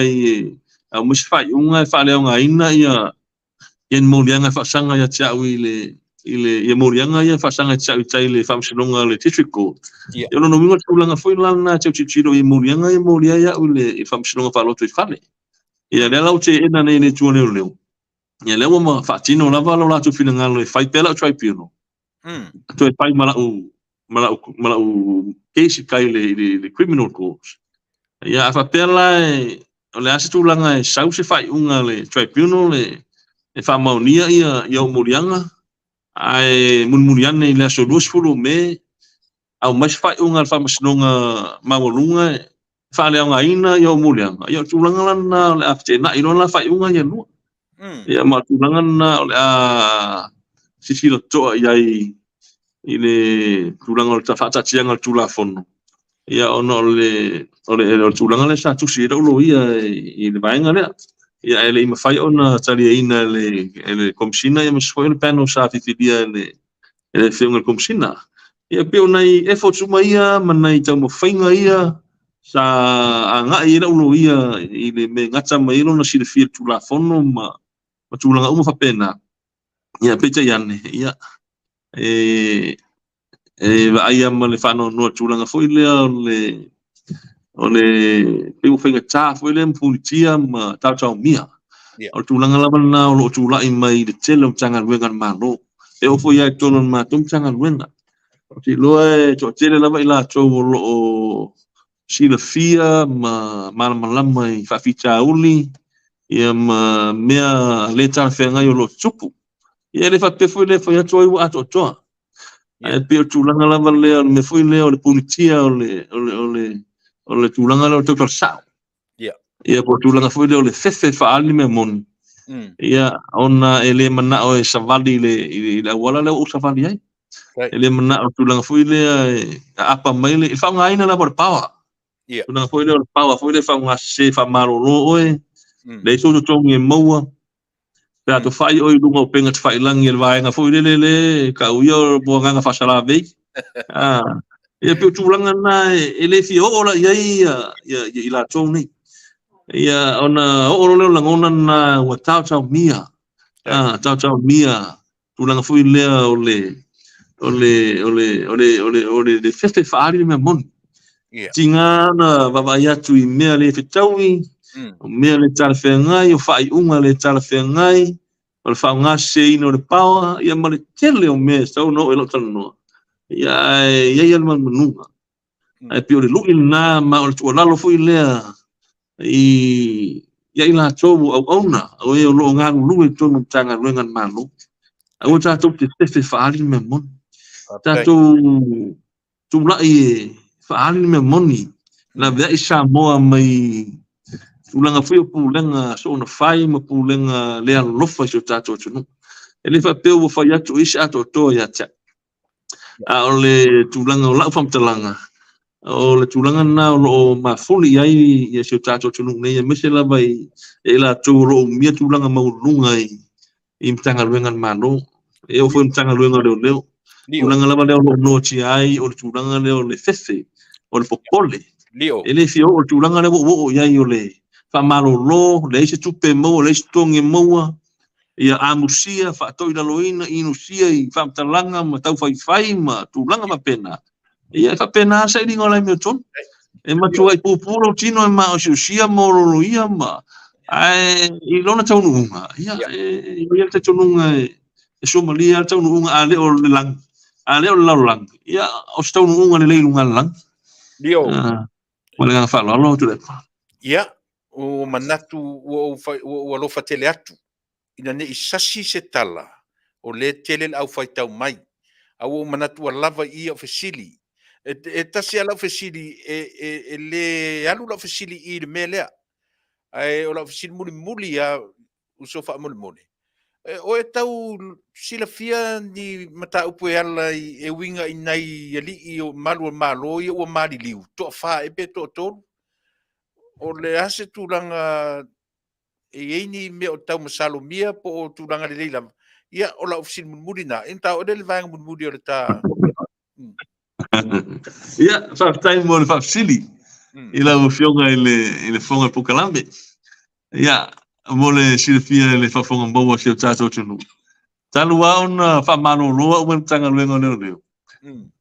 S3: au mis fa unga fa leo nga ina ia yen mo lianga fa sanga ia cha ile ia morianga ia fasanga chai le famsilonga le titriko ia no mingo tulanga foi lana chichiro ia morianga ia moria ia ule famsilonga fa loto fale ia le lau che ena nei tu leo ia le ma fatino lava lo la tu finanga le fai pela tribunal tu fai mala u case kai le criminal court ia fa pela le ase tulanga sau se fai unga le tribunal le fa maunia ia morianga ai munmuniane le so dos fulu me au mais fai unga fa masnonga mawolunga fa le nga ina yo mulianga yo tulanga lana le afte na ino la fai unga ya no ya ma tulanga na le sisilo to ai ile tulanga ta fa ta tianga tula fono ya ono le tulanga le sa tu si lo ia ile vainga le ya ele ima fai ona tali ina le komsina ya mesfoi le panel sa fifidia le fiunga komsina ya pe ona I effort suma ia manai tau mo fainga ia sa anga ia lo ia ile me ngata mai lo na silfia tula fono ma tulanga uma fa pena ya pe iane ya ai am le fano no tulanga foi le ole pe fainga ta foi le politia ma tau mia o tulanga lava na o tula I mai de tele tanga wenga malo e o foi ai tono ma tum tanga wenga o ti loe to tele lava ila to lo sila fia ma malama I fa ficha uli ia ma mea le tala fenga yo lo tupu ia le fa pe foi le foi to I ato to e pe o tulanga lava le me foi le o le politia o le tulanga le to sa ia po tulanga foi le o le fefe fa ali me mon ia ona ele mana o savali le wala le o savali ai ele mana o tulanga foi le apa mai le fa nga ina la por power tulanga foi le power foi le fa nga se fa malo lo oe le so to ngi moa pe to fai o lunga o penga fai langi le vai nga foi le ka uyo bo nga fa sala ve ia pe tulanga na ele fi o la ia ila toni ia ona o le langona na wa tau mia tau mia tulanga foi le ole de feste faari me mon tinga na baba ya tu me le fitawi me le tarfengai o fai unga le tarfengai o fa nga sei no le pawa ia male tele o me so no elo tano ia man menunga ai pio le lu na ma o tu na lo foi le ia ila tobu au ona o e lo nga lu e tonu tanga rengan malu au ta to te te faali me mon ta to tu la e faali me moni na ve isa mo mai ulanga foi o pulenga so na fai mo pulenga le lofa so ta to no ele fa pe o fa ya tu isa to ya cha a ole tulanga o la fam talanga o le tulanga na o ma fuli ai ia se tato tunu nei me se la vai e la tu ro mia tulanga ma lunga I mtanga luenga mano e o foi mtanga luenga leo tulanga la leo no ti ai o tulanga leo le fefe o le popole ele fio o tulanga leo o ia o le fa malo lo le se tupe mo le stonge moa ia amusia fa to ina loina inusia I fa talanga ma tau fai ma tulanga ma pena ia fa pena sa I ngola me ton e ma tu ai pupuro tino e ma o sia mo lo ia ma ai I lona tau nunga ia ia tau nunga e Somalia tau nunga ale o lang ale o lang ia o tau nunga le lunga lang
S2: dio
S3: wala fa lo tu le
S2: ia o manatu o lo fatele atu ina ne isasi se tala o le tele au fai tau mai au manatu lava I o fesili e tasi ala fesili e le alu la fesili I le melea ai o la fesili muli ya usofa muli o e tau silafia ni mataupu e ala e winga i nei ali o malu malo i o mali liu to fa e be to o le ase tulanga e ni me o tau masalo mia po o tulanga le leila ia o la ofisin mulina inta o le vang mulmudi o le ta
S3: ia fa time mo le fa sili ila o fionga ile fonga pukalambe ia mo le silafia le fa fonga mo se tato tunu talu auna fa mano loa o tanga luenga leo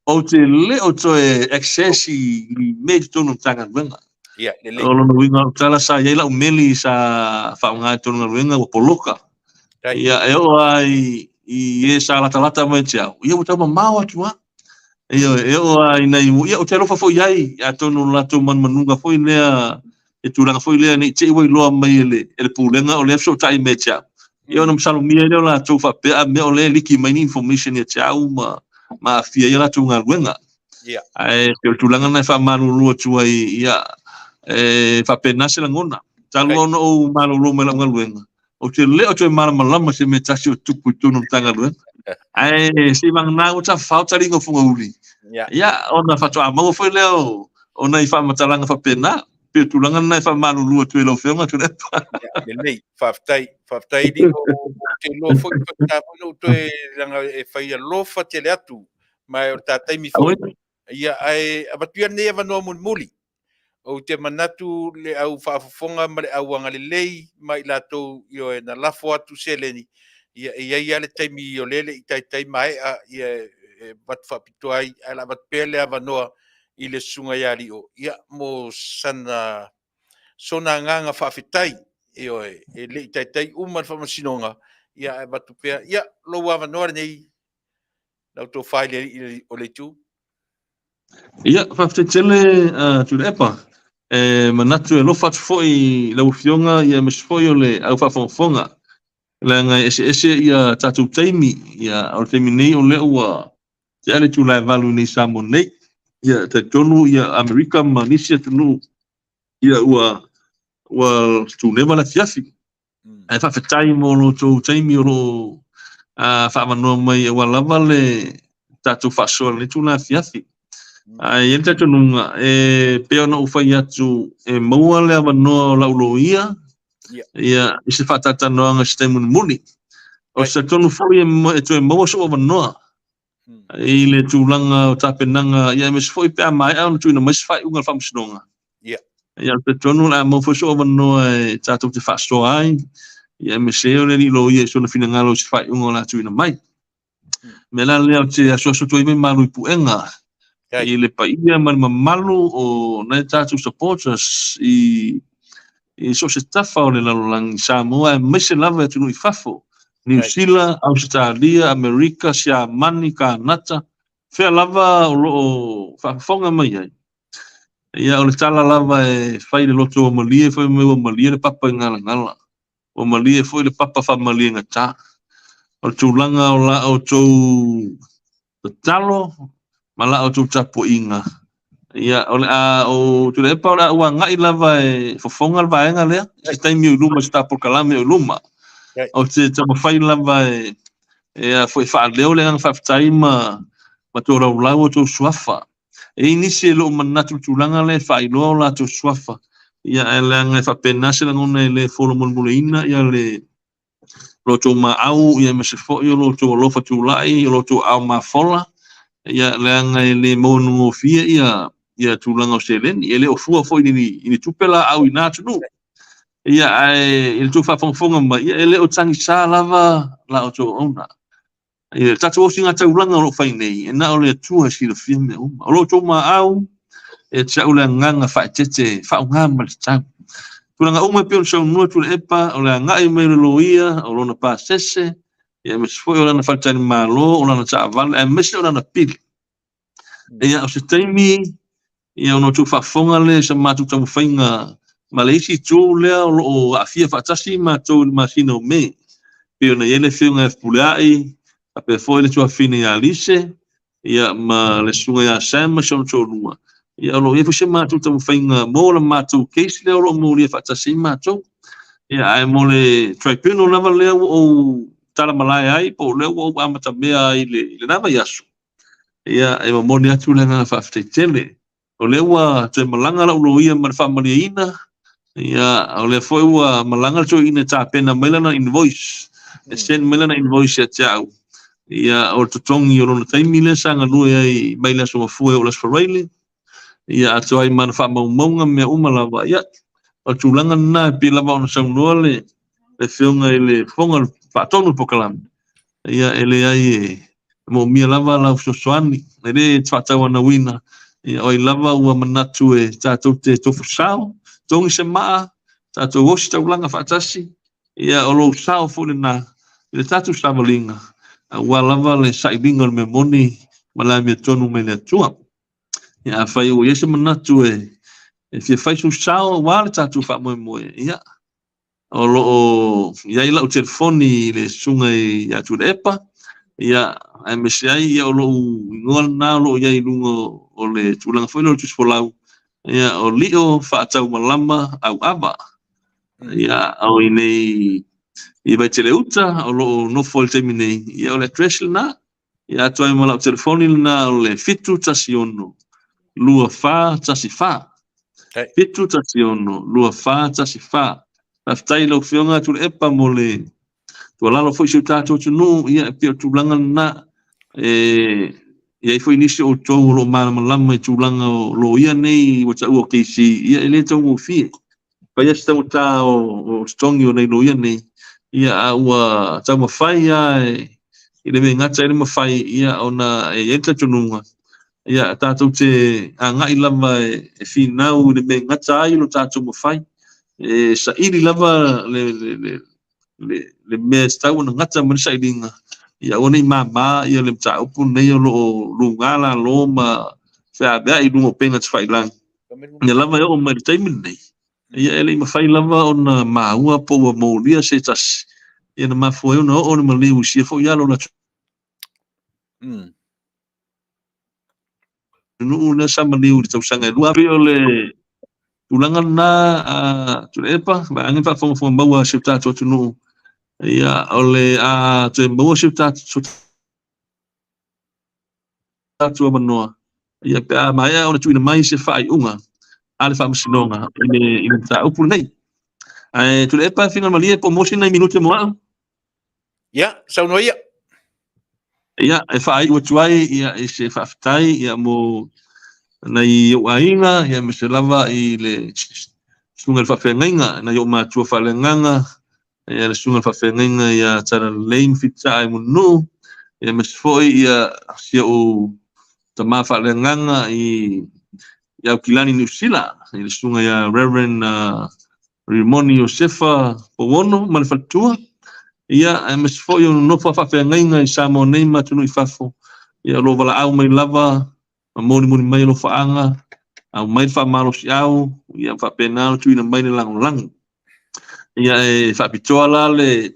S3: o te le o toe access i me tonu tanga luenga
S2: ia le
S3: o lo winga tala sa ia o meli sa fa nga tonu luenga o poloka ia e o ai i sa la talata mai tia ia o tama mawa tua ia e o ai nei ia o te lo fa fo iai a tonu la to man manunga fo lea e tulanga fo lea ni te wai loa mai ele pulenga o le so tai me tia ia no msalo mia le la to fa pe me o le liki mai information ia tia ma fia ia la to nga luenga
S2: ia
S3: ai te tulanga na fa manu lu tua ia fa pena se ngona talo no o manu lu me la nga luenga o te le o te mala malama se me tasi o tupu tunu tanga luenga ai si mang na o ta fa ta ringo funga uli ia ona fa to amo foi leo ona I fa matalanga fa pena pe tulanga na fa manu lu tu lo fenga tu le
S2: nei faftai di o te lo foi ta no to langa e fai lo fa te le atu mai o tatai mi foi ia ai abatua ne va no muli o te manatu le au faafofonga ma le auanga lelei mai latou io e na lafo atu seleni ia le taimi o lele i tai mai ia bat faapito ai ala bat pele avanoa i le sunga iali o ia mo sana sona nganga faafetai e le i tai uma famasinonga ia batu pea ia lo avanoa nei lautou fai le o le tu
S3: ia faafetele tu le epa manatu e lofa foi la ufionga ia mesfoi ole au fafonga la nga ese ia tatu taimi ia o taimi nei o le ua te ale tu la valu ni samone ia te tonu ia America manisia tunu ia ua tu nema la fiafi ai fa fetai mo lo tu taimi o fa mano mai ua lava le tatu fasol ni tu la fiafi ai enta tununga pe ona ufai atu maua le avanoa la uloia ia isi fatata noanga stemun muni o se tonu foi e tu maua so avanoa i le tulanga o tapenanga ia mes foi pe mai au tu no mes fai unga famsnonga ia pe tonu la mo foi so avanoa e tatu te fasto ai ia mes e le lo ia so na finanga lo se fai unga la tu no mai me la le te aso so tu me malu puenga i le paia man malu o na tatu supporters i so se tafa o le lalang Samoa me se lava tu I fafo New Zealand Australia America sia mani Kanata fe lava o fafonga mai ai ia o le tala lava e fai le loto o malie foi me o malie le papa ngala o malie foi le papa fa malie ngata o tulanga o la o tou talo mala o tu tapo inga ia o tu le pa o nga I lava e fofonga va nga le e tai mi luma sta por kalame o luma o te tamo fai lava e foi fa leo le nga fa tai ma to la o tu swafa e inisi lo manatu tulanga le fa ilo la tu swafa ia le nga fa pena se ngone le folo mulina ia le lo tu ma au ia me se fo io lo tu lo fa tu lai lo tu au ma fola ia langa le monu fia ia tulanga selen ele o fua foi ni tupela au ina tunu ia ai il tu fa fonga ma ia ele o tangi sa lava la o to ona ia tatu o singa tulanga o fai nei na o le tu si le filme o lo to ma au e tsa ula nganga fa tete fa ngama tsa tulanga o me pio so no tu epa o la ngai me lo ia o lo na pa sese ia mes foi o na falta ni malo o na tsa val e mes o na pil ia o se taimi ia no tu fa fonga le sa matu tamu fainga Malaysia tu le o afia fa tasi ma tu masino me pio na ele fiunga fulai a pe foi le tu afine ya lise ia ma le sunga ya sam so so lua ia lo ia fo matu tamu fainga mo la matu case le o mo le fa tasi ma tu ia ai mo le tribunal lava le o tala malai ai po le o amata mea i le nava yasu ia e mamoni atu le nga whaftetele o le ua te malanga la ulo ia man whamaliaina ia o le foi ua malanga to ina ta pena melana invoice e send melana invoice ya tau ia o totongi o lona taimile sanga lua ai maila so mafue o las faraile ia atu ai man whamaumaunga mea umalawa ia o tulanga na pila ba ona saunua le whiunga le fonga whaatonu pokalam ia ele ai mo mia lava la sosoani ele tfatau ana wina ia oi lava ua manatu e tātou te tofu sao tongi se maa tātou osi taulanga whaatasi ia o lo sao fule na le tātou samalinga ua lava le sailinga me moni malai mea tonu me le atua ia whai o iese manatu e fia whai su sao wale tātou wha moe moe ia o lo ia ila o telefoni le sunga i atu le epa ia ai mesiai ia o lo ngoal na lo ia i lungo o le tulanga foi lo tuspolau ia o lio whaatau malama au ava ia au i nei i vai tele uta o lo no foi temi nei ia o le tresel na ia atu ai mala o telefoni na o le fitu tasiono lua fa tasi fa fitu tasiono lua fa tasi fa Aftai lo fionga tu epa mole. Tu lalo foi siuta tu nu ia pe tu langa na ia foi inisio o to lo malama tu langa lo ia nei o o kisi ia ele to mo fi. Pa ia sta uta o stongi o nei lo ia nei ia ua ta mo fai ia ile me ngata ile mo fai ia ona e entra tu nunga. Ia ta tu te anga ilama e fi nau ile me ngata ai lo ta tu mo fai. Sa iri lava le me stau na ngata man sa iringa ia ona i mama ia le mta upu nei o lo ngala lo ma fa ba i lungo penga tsfai lang ia lava o ma taimin nei ia ele ma fai lava ona maua po mo lia se tas ia na mafo ona ona ma liu si fo ia lo na nu na sa ma liu tau sanga lua pe ole ulangan na tu epa ba angin fa fo bawa sipta tu nu ia ole tu bawa sipta tu manoa ia pe maya ona tu mai se fai unga ale fa msinonga ile ta upu nei ai tu epa final malia promotion na minuto mo
S2: ia sauno ia
S3: e fai o tuai ia se fa ftai ia mo na i o ainga ia me se lava i le sunga whawhengainga na i o mātua whalenganga ia le sunga whawhengainga ia tara lein fita ai munu ia me se foi ia sia o ta mā whalenganga i au kilani New Zealand i le sunga ia Reverend Rimoni Josefa Powono ma le whatua ia me se foi o nofa whawhengainga i Samoa nei matunu i whafo ia lo wala au mai lava moni mai lo faanga au mai fa malo si au ia fa penal tu ina mai lang ia fa pitoala le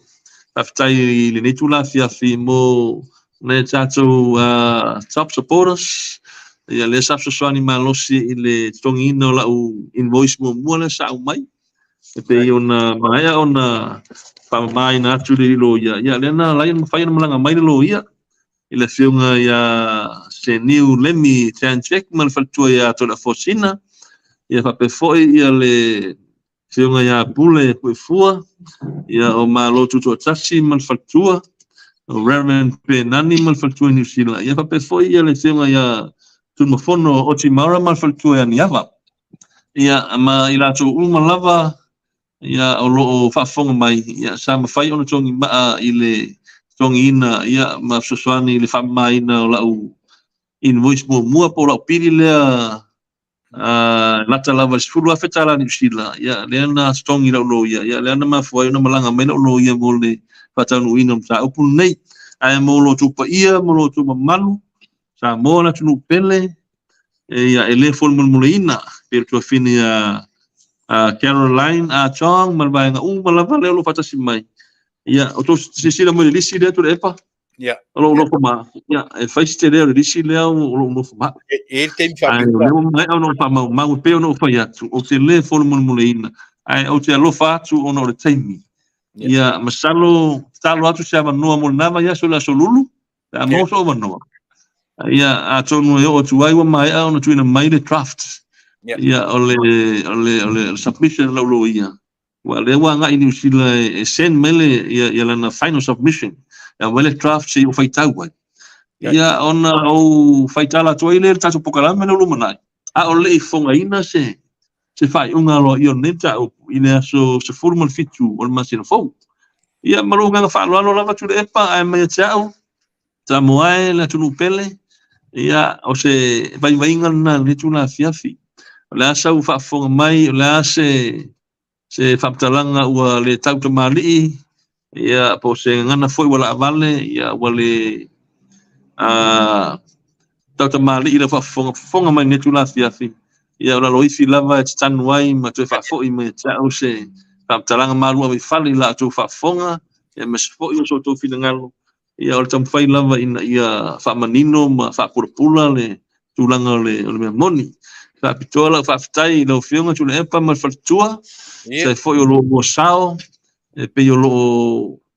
S3: aftai le netula fi mo ne tato top supporters ia le sa so ni malo si le tongino la invoice mo le sa mai pe ona mai ona fa mai na tu lo ia le na lain fa ina malanga mai lo ia ila fiunga ia se niu lemi check man faltua ia tola fosina ia fa pe foi ia le fiunga ia pule ko fua ia o malo tu tasi man faltua o Reverend pe nani man faltua New Zealand ia fa pe foi ia le fiunga ia tu mofono Otimara man faltua ia niava ia ma ila tu uma lava ia o lo fa fonga mai ia sa ma fai ona tongi ma ile tongina ia ma soswani le famaina la invoice mo mua po la pili le lata lava sfulu afetala ni sila ia le na stongi la lo ia le na ma foi na malanga mai lo ia mo le fatanu ina sa upu nei ai mo lo tu pa ia mo lo tu malu sa mo na tu pele ia ele fol mo mulina per tu fini Caroline chong malbanga malava le lo fatasi mai ia o to sila mo lisi le tu epa
S2: ia
S3: lo fama ia e fai ste le lisi le lo fama
S2: e tem fa
S3: no mai no fama ma pe no fa ia o te le fo mo mulina ai o te lo fa tu ono le taimi ia masalo atu se manua mo nama ia so la solulu ta mo so manua ia atonu o tuai wa mai ona tuina mai le draft ia ole submission lo ia wa le wa nga ini sila sen mele ia lana final submission ia wele draft se o faitau wa ia ona o faitala toile tatu pokala mele lo manai a ole I fonga ina se fai unga lo io neta o ina so se formal fitu o masina fo ia malunga nga fa lo lava tu epa ai me tau tamoai la tu pele ia o se vai na le tu la fiafi la sa u fa fonga mai la se faptalanga ua le tau te mali ia po se ngana foi wala vale ia wale tau te mali le fa fonga mai ne tu la fiafi ia la loisi lava te tanuai ma te fa foi me tau se faptalanga malu vi fali la tu fa fonga ia me foi so tu finangalo ia o tam fai lava ina ia fa manino ma fa purpula le tulanga le moni fa pitola fa ftai lo fionga tu le epa ma fatua se foi o lo mo sao e pe o lo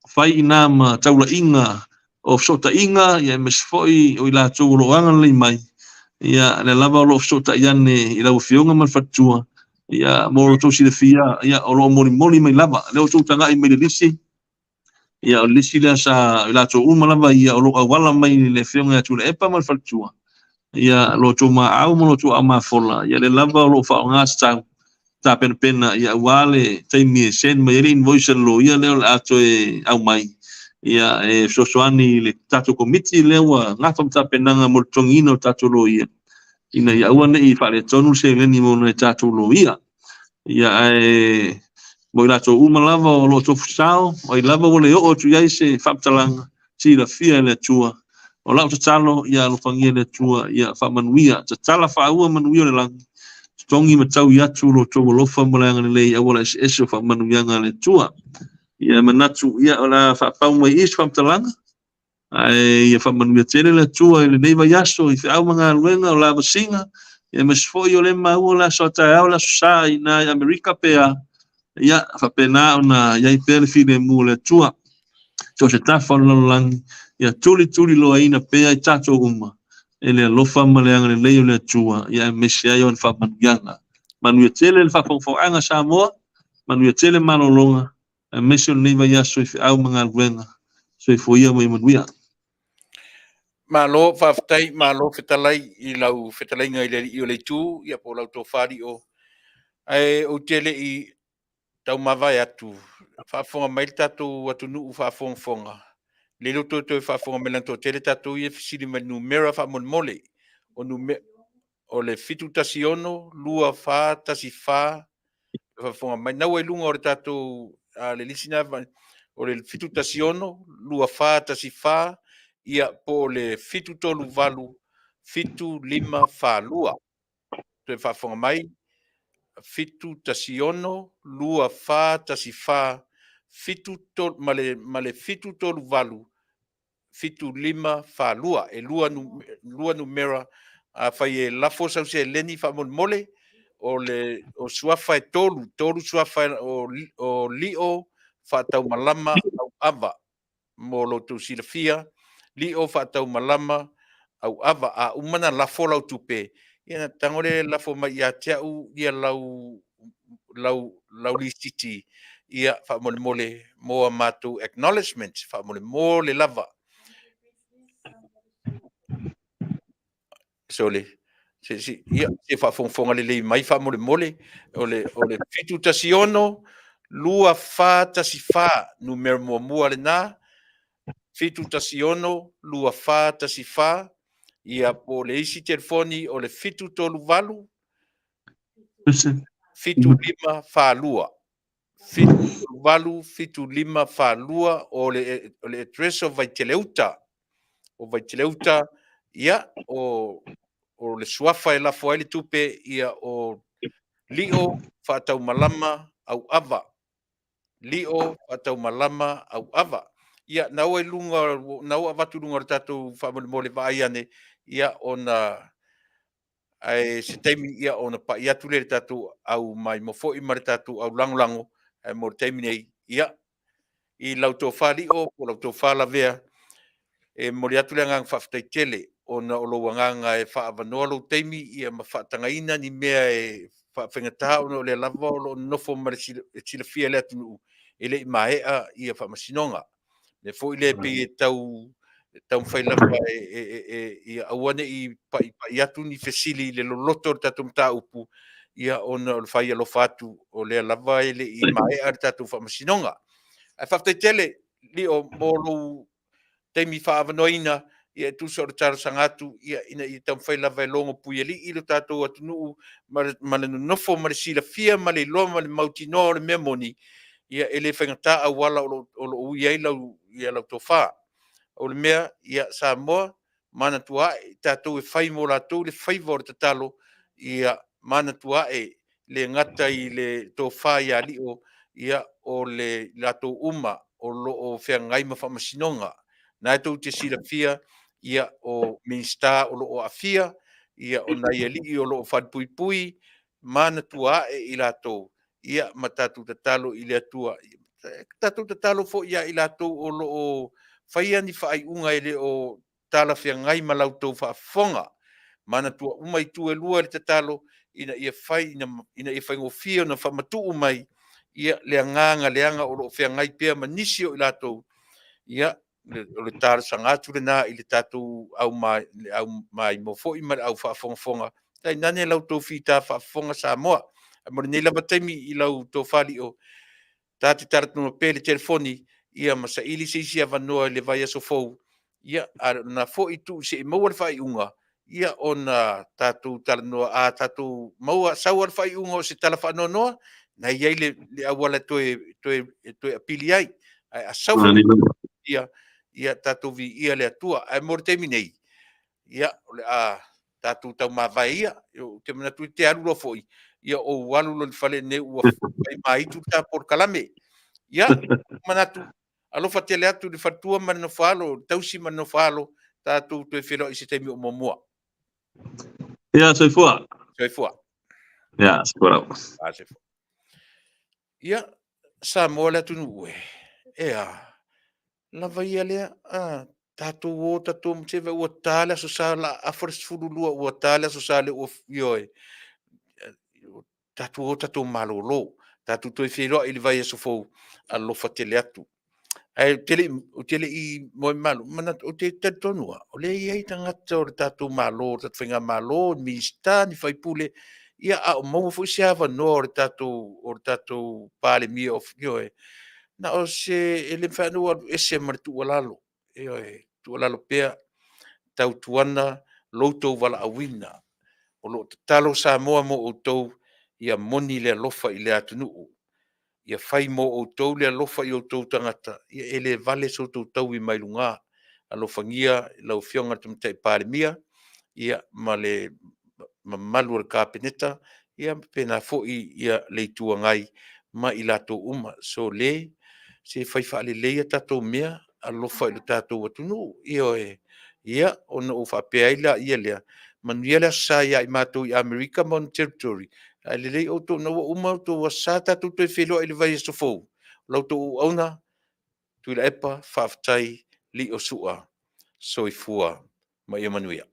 S3: fai ina ma taula inga o sota inga ia me foi o ila tu lo anga le mai ia le lava lo sota iane ila o fionga ma fatua ia mo to si le fia ia o lo moni mai lava le o tu tanga I me le lisi ia o lisi la sa ila tu uma lava ia o lo wala mai le fionga tu le epa ma fatua ia lo tu ma au mo lo tu ama fola ia le lava lo fa nga sta ta pena ia wale taimi sen mai invoice lo ia le ato e au mai ia sosoani le tatu committee le wa ngafam ta pena nga multongino tatu lo ia ina ia wana I fa le tonu se le ni mo le tatu lo ia mo la to uma lava o lo to sao o I lava o le o tu ia se faptalanga si la fia le tua o la talo ia lo fangia le tua ia fa manuia tala fa ua manuia le lang tongi matau ia tu lo to lo fa malanga le ia wala eso fa manuia le tua ia manatu ia ola fa pau mai is faptalanga ai ia fa manuia tele le tua le nei vai aso I fa manga luenga o la vasinga ia mes foi o le mau la sota la sa ina America pea ia fa pena ona ia pe le fine mu le tua so se tafa lo lang ia tuli lo ina pea I tato uma ele lofa maleanga le leo le tua ia mesia yon fa manuanga manuia tele le fa fonga Samoa manuia tele malolonga mesio nei vai aso I au manga luenga so foi mai manuia
S2: malo faftai malo fetalai I lau fetalai ngai le tu ia po lau to fari o ai o tele I tau mavai atu fa fonga mai tatu atu nu fa fonga le lo to fa fonga melan to tele tatu ia fisili me numera fa mon mole o o le fitu tasiono lua fa tasi fa fonga mai na we lunga o tatu le lisina o le fitu tasiono lua fa tasi fa ia po le fitu tolu valu fitu lima fa lua te fa fonga mai fitu tasiono lua fa tasi fa fitu tol male fitu tolu valu fitu lima fa lua e lua numera a fai e lafo sau se leni fa mon mole o suafa e tolu suafa o lio fa tau malama au ava mo lo tu silafia lio fa tau malama au ava a umana lafo lau tupe ia tangole lafo mai ia tiu ia lau listiti ia fa mole mo amatu acknowledgement fa mole lava sole si ia se fa fonga le mai fa mole o le fitu tasiono lua fa tasifa numero mo le na fitu tasiono lua fa tasifa ia po le isi telefoni o le fitu tolu valu fitu lima fa lua fitu valu fitu lima fa lua o le address o Vaiteleuta ia o le suafa e la foile tupe ia o lio fa tau malama au ava lio fa tau malama au ava ia nau e lunga nau avatu lunga tatu fa mole vai ane ia ona ai se taimi ia ona pa ia tule tatu au mai mo fo I mar tatu au lango e mo taimi nei ia i lau tō whali o lau tō whala vea, e mori atu le ngang whaftai tele, o na o lo wanganga e whaavanoa lo teimi, ia ma whaatangaina ni mea e whaafengata o no le lava o lo nofo mara sila fia le atu nuu, e le i maea ia whaamasinonga. Ne fo i le pe e tau whai lava ia awane i pai atu ni fesili le loloto tatu mta upu, ia ona o le whai alo whatu o le lava e le i maea tatu whaamasinonga. Ai whaftai tele, li o molu teimi whaavanoina, ia tu so taro sangatu ia ina i tam fai lava longo pui ali i lo tatou atu nuu ma le nofo ma le sila fia ma le loa ma le mautino le memoni ia ele whangata a wala o lo ui ai lau ia lau tofa o le mea ia Samoa mana tua tatou e fai mo latou le favor tatalo ia mana tua e le ngata i le tofa ia li o ia o le latou uma o lo o whengai ma whamasinonga na tau te sila fia ia o minsta o lo afia ia o na ia li o lo fad pui pui mana tua e ilato ia matatu tatalo i le atua tatu tatalo fo ia ilato o lo o faia ni fai unga ile o tala fia ngai malau tau fa fonga mana tua umai tu e lua le tatalo ina ia fai ina ia fai ngofia na fa matu umai ia le nganga o lo fia ngai pia manisi o ilato ia le tala sangatu le na i le tatu au mai mo fo i mai au fa fonga tai nane lau tau fita fa fonga Samoa mo ni la batemi i lau to fali o tati taratu no pele telefoni ia masa ili se sia vanoa le vai so fo ia na fo i tu se mo wal fai unga ia ona tatu tarno a tatu mo sa wal fai unga se talafa no na ia le awala to apili ai a sa ia tatu vi ia le atua ai mortemi nei ia le a tatu tau mavai ia te mana tu te alu foi ia o walu lo fale ne u fai mai tu ta por kalame ia manatu alo fatele atu de fatua man no falo tausi man no falo tatu tu felo i sistemi o momoa
S3: ia soifua ia spora
S2: ia sa mola tu nu ea lava ia le tatu o tatu mteve o tala so sala a first fulu lua o tala so sale o yoi tatu malolo tatu to felo il vai so fo allo fatele atu ai tele i mo malu mana o te tonua o le ia tanga to tatu malo tat finga malo mi sta ni fai pule ia a mo fo sia va no tatu pale mi of yoi na o se ele fa no ese martu walalo e tu lalo pea tau tuana loto wala awina o lo talo Samoa mo o tou ia moni le lofa i le atunu ia fai mo o tou le lofa i o tou tangata ia ele vale so tou i mailunga a lofangia lau fionga tumtai palemia ia male malu le kapeneta ia pena fo ia le tuangai ma i lato uma so le se fai fa le le tato mea alofa i le tatou atunu ia ona o faapea ai la ia lea manuia le asa ia i matou i America mon territory a le lei outou na ua uma outou asa tatou toe feloa i le vai asofou lautou auna tui la epa faafetai li o suʻa soifua ma ia manuia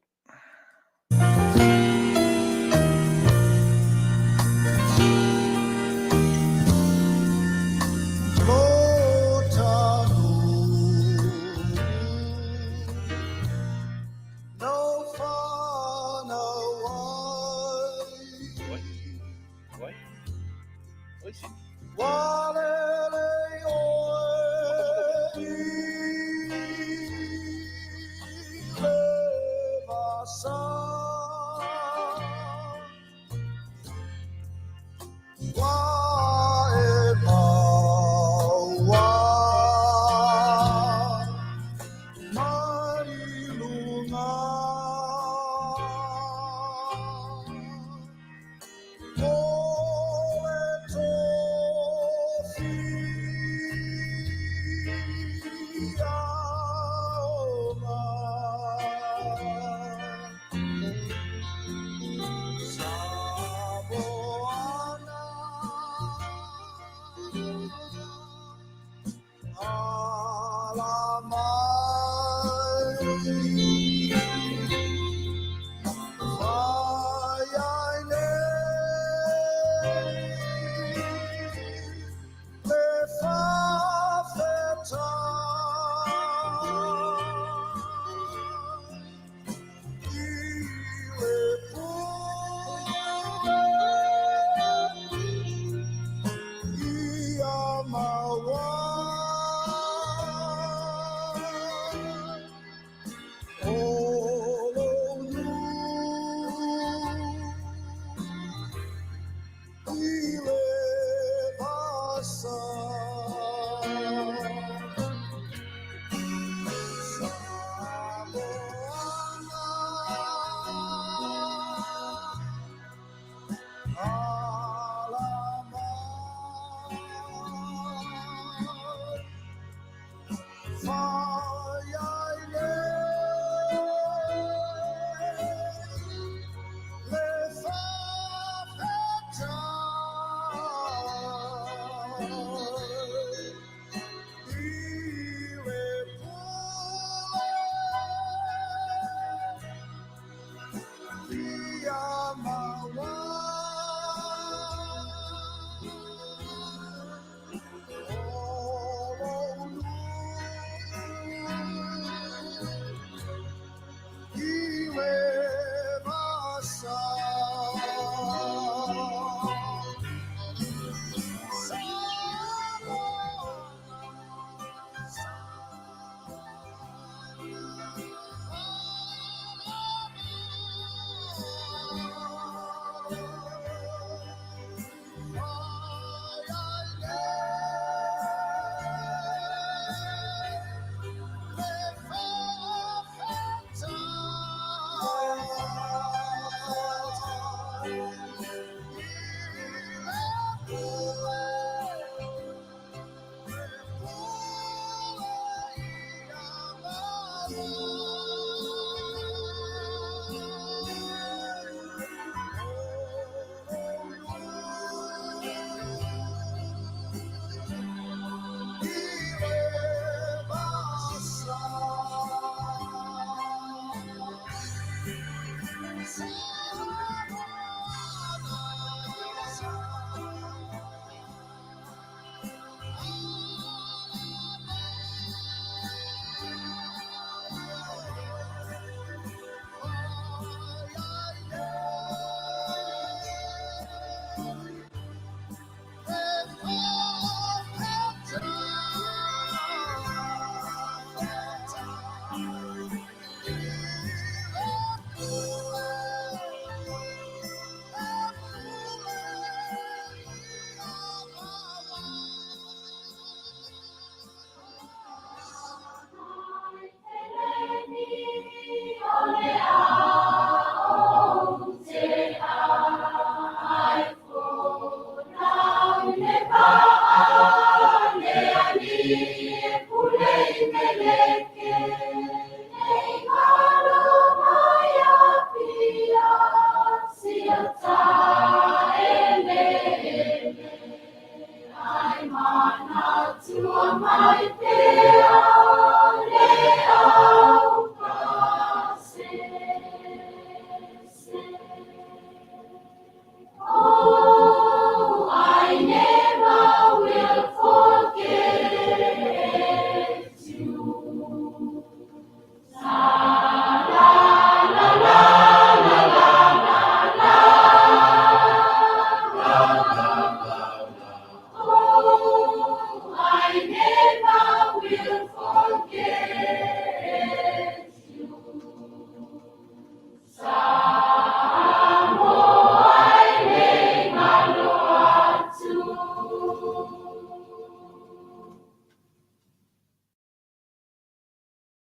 S4: Marilunga